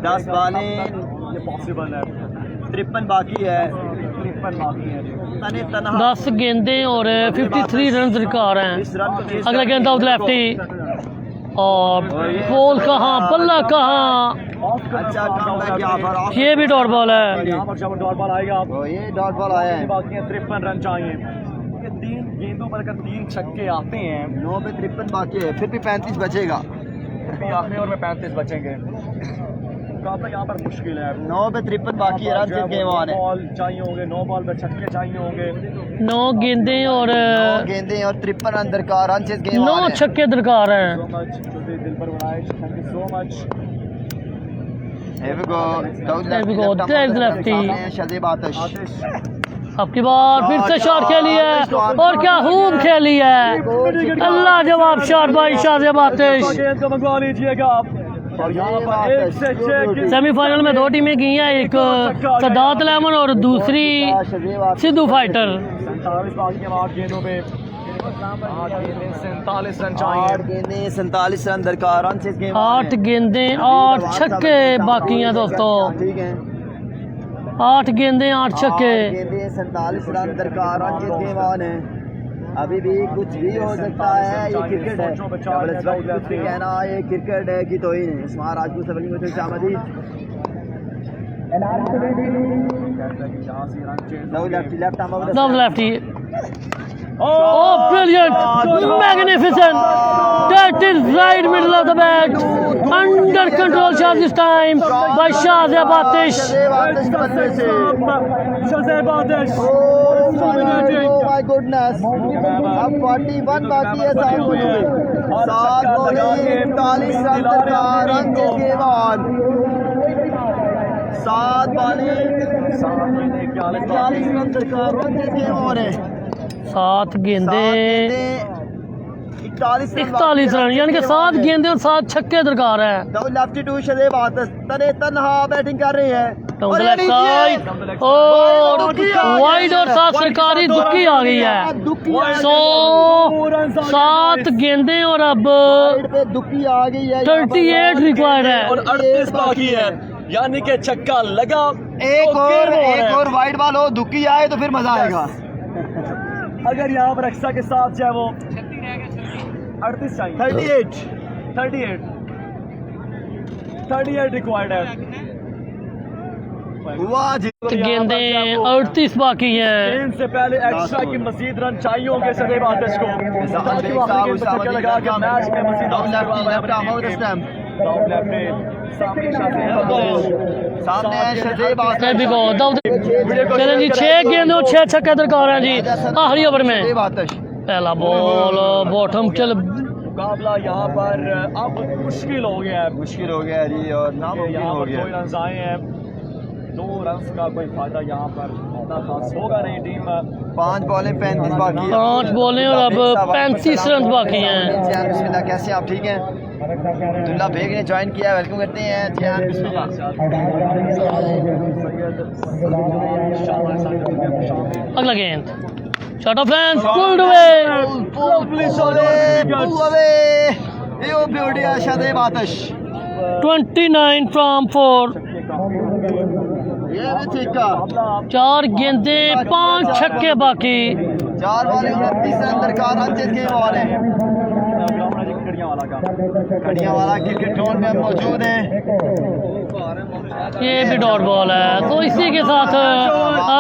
दस बालें ये पॉसिबल है। 53 बाकी है। 53 बाकी है। तने तनहा 10 गेंदें और 53 रन रिकॉर्ड हैं। इस रन को चेज अगला गेंद आउट लेफ्टी और बॉल कहाँ, बल्ला कहाँ, अच्छा काम है क्या पर ये भी डॉट बॉल है। यहाँ पर जब डॉट बॉल आएगा ये डॉट बॉल आया है। बाकी है 53 रन चाहिए। ये 3 गेंदों पर अगर 3 छक्के आते हैं 9 पे 53 बाकी है, फिर भी 35 बचेगा। भी आखिरी ओवर में 35 बचेंगे। मुकाबला यहाँ पर मुश्किल है। 9 पे 53 बाकी है, रन चेज गेम ऑन है। बॉल चाहिए होंगे, 9 बॉल पे छक्के चाहिए होंगे। 9 गेंदें और 9 गेंदें और 53 रन दरकार, रन चेज गेम 9 ऑन है। छक्के दरकार हैं। सो मच दिल पर बनाए, thank you so much. Here we go. There we go. There's lefty. शजीब आतिश। आपकी बार फिर से शॉट खेली है और क्या खूब खेली है। अल्लाह जवाब शॉट बाई शाजिब आतिश। गेंद को मंगवा लीजिएगा आप। और यहाँ पर 1 से 6 सेमीफाइनल में 2 टीमें गई हैं, एक सदात लेमन और दूसरी शजीब आतिश। सिद्धू फाइटर। 47 बाकी है 8 गेंदों पे। 8 गेंदें 47 रन 8 चाहिए। गेंदें 47 रन दरकार, रन चेज गेम 8 गेंदें 8 छक्के बाकी हैं दोस्तों। ठीक है। 8 गेंदें 8 छक्के। 8 गेंदें 47 रन दरकार, रन चेज गेम ऑन है। अभी भी कुछ भी हो सकता है, ये क्रिकेट है। डबल स्ट्राइक कुछ भी कहना, ये क्रिकेट है कि तो ही नहीं। उस्मान राजपूत से बनी मुझे शामदी left arm over Now lefty. Oh, brilliant! Magnificent! That is right middle of the bat. Under control shot this time by Shazib Atish. Shazeb Atish. Oh my goodness! अब 41 बाकी है, 7 बॉलें 41 रन दरकार, रन चेज गेम ऑन। 7 बॉलें 41 रन दरकार, रन चेज गेम ऑन है। 7 गेंदें 41 रन, यानी कि 7 गेंदें और 7 छक्के दरकार है। डबल लेफ्टी टू शजीब आतिश, तने तनहा बैटिंग कर रही है। डाउन द लेफ्ट साइड और वाइड और 7 सरकारी दुक्की आ गई है। 7 गेंदें और अब साइड पे दुक्की आ गई है। 38 रिक्वायर्ड है। और 38 बाकी है, यानी कि छक्का लगा। एक और वाइड बॉल हो, दुक्की आए तो फिर मजा आएगा। अगर यहाँ पर अक्सा के साथ जो है वो 38 चाहिए। 38 रिक्वायर्ड है। वाह जी। गेंदें 38 बाकी हैं। गेंद से पहले एक्स्ट्रा की मजीद रन चाहिए होंगे शज़ेब आतिश को। ताकि वो आखिरी गेंद पर छक्का लगा के मैच में मजीद सामने है शजीब आतिश। There we go. चलें जी, 6 गेंदें और 6 छक्के दरकार हैं जी आखिरी ओवर में। शजीब आतिश। पहला बॉल बॉटम चल। मुकाबला यहाँ पर अब मुश्किल हो गया है। मुश्किल हो गया जी और नामुमकिन यहाँ हो पर गया। 2 रन आए हैं। 2 रन का कोई फायदा यहाँ पर इतना खास होगा नहीं। टीम 5 बॉलें 35 बाकी है। 5 बॉलें और अब 35 रन बाकी हैं। जियान बिस्मिल्लाह, कैसे आप ठीक हैं? अब्दुल्ला बेग ने ज्वाइन किया, वेलकम करते हैं जियान बिस्मिल्लाह। अगला गेंद shot of length pulled away. Yo beauty Shazib Atish. 29 from 4। ये भी ठीक का। 4 गेंदें 5 छक्के बाकी। 4 बॉलें 29 रन दरकार, रन चेज गेम ऑन है। कड़ियां वाला क्रिकेट ग्राउंड में मौजूद है। ये भी डॉट बॉल है। तो इसी के साथ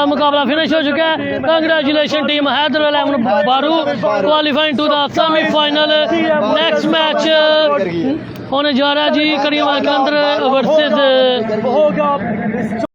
मुकाबला फिनिश हो चुका है। कंग्रेचुलेशन टीम हैदर इलेवन बारू qualifying to the semifinal. Next match होने जा रहा है जी कड़ियां के अंदर वर्सेस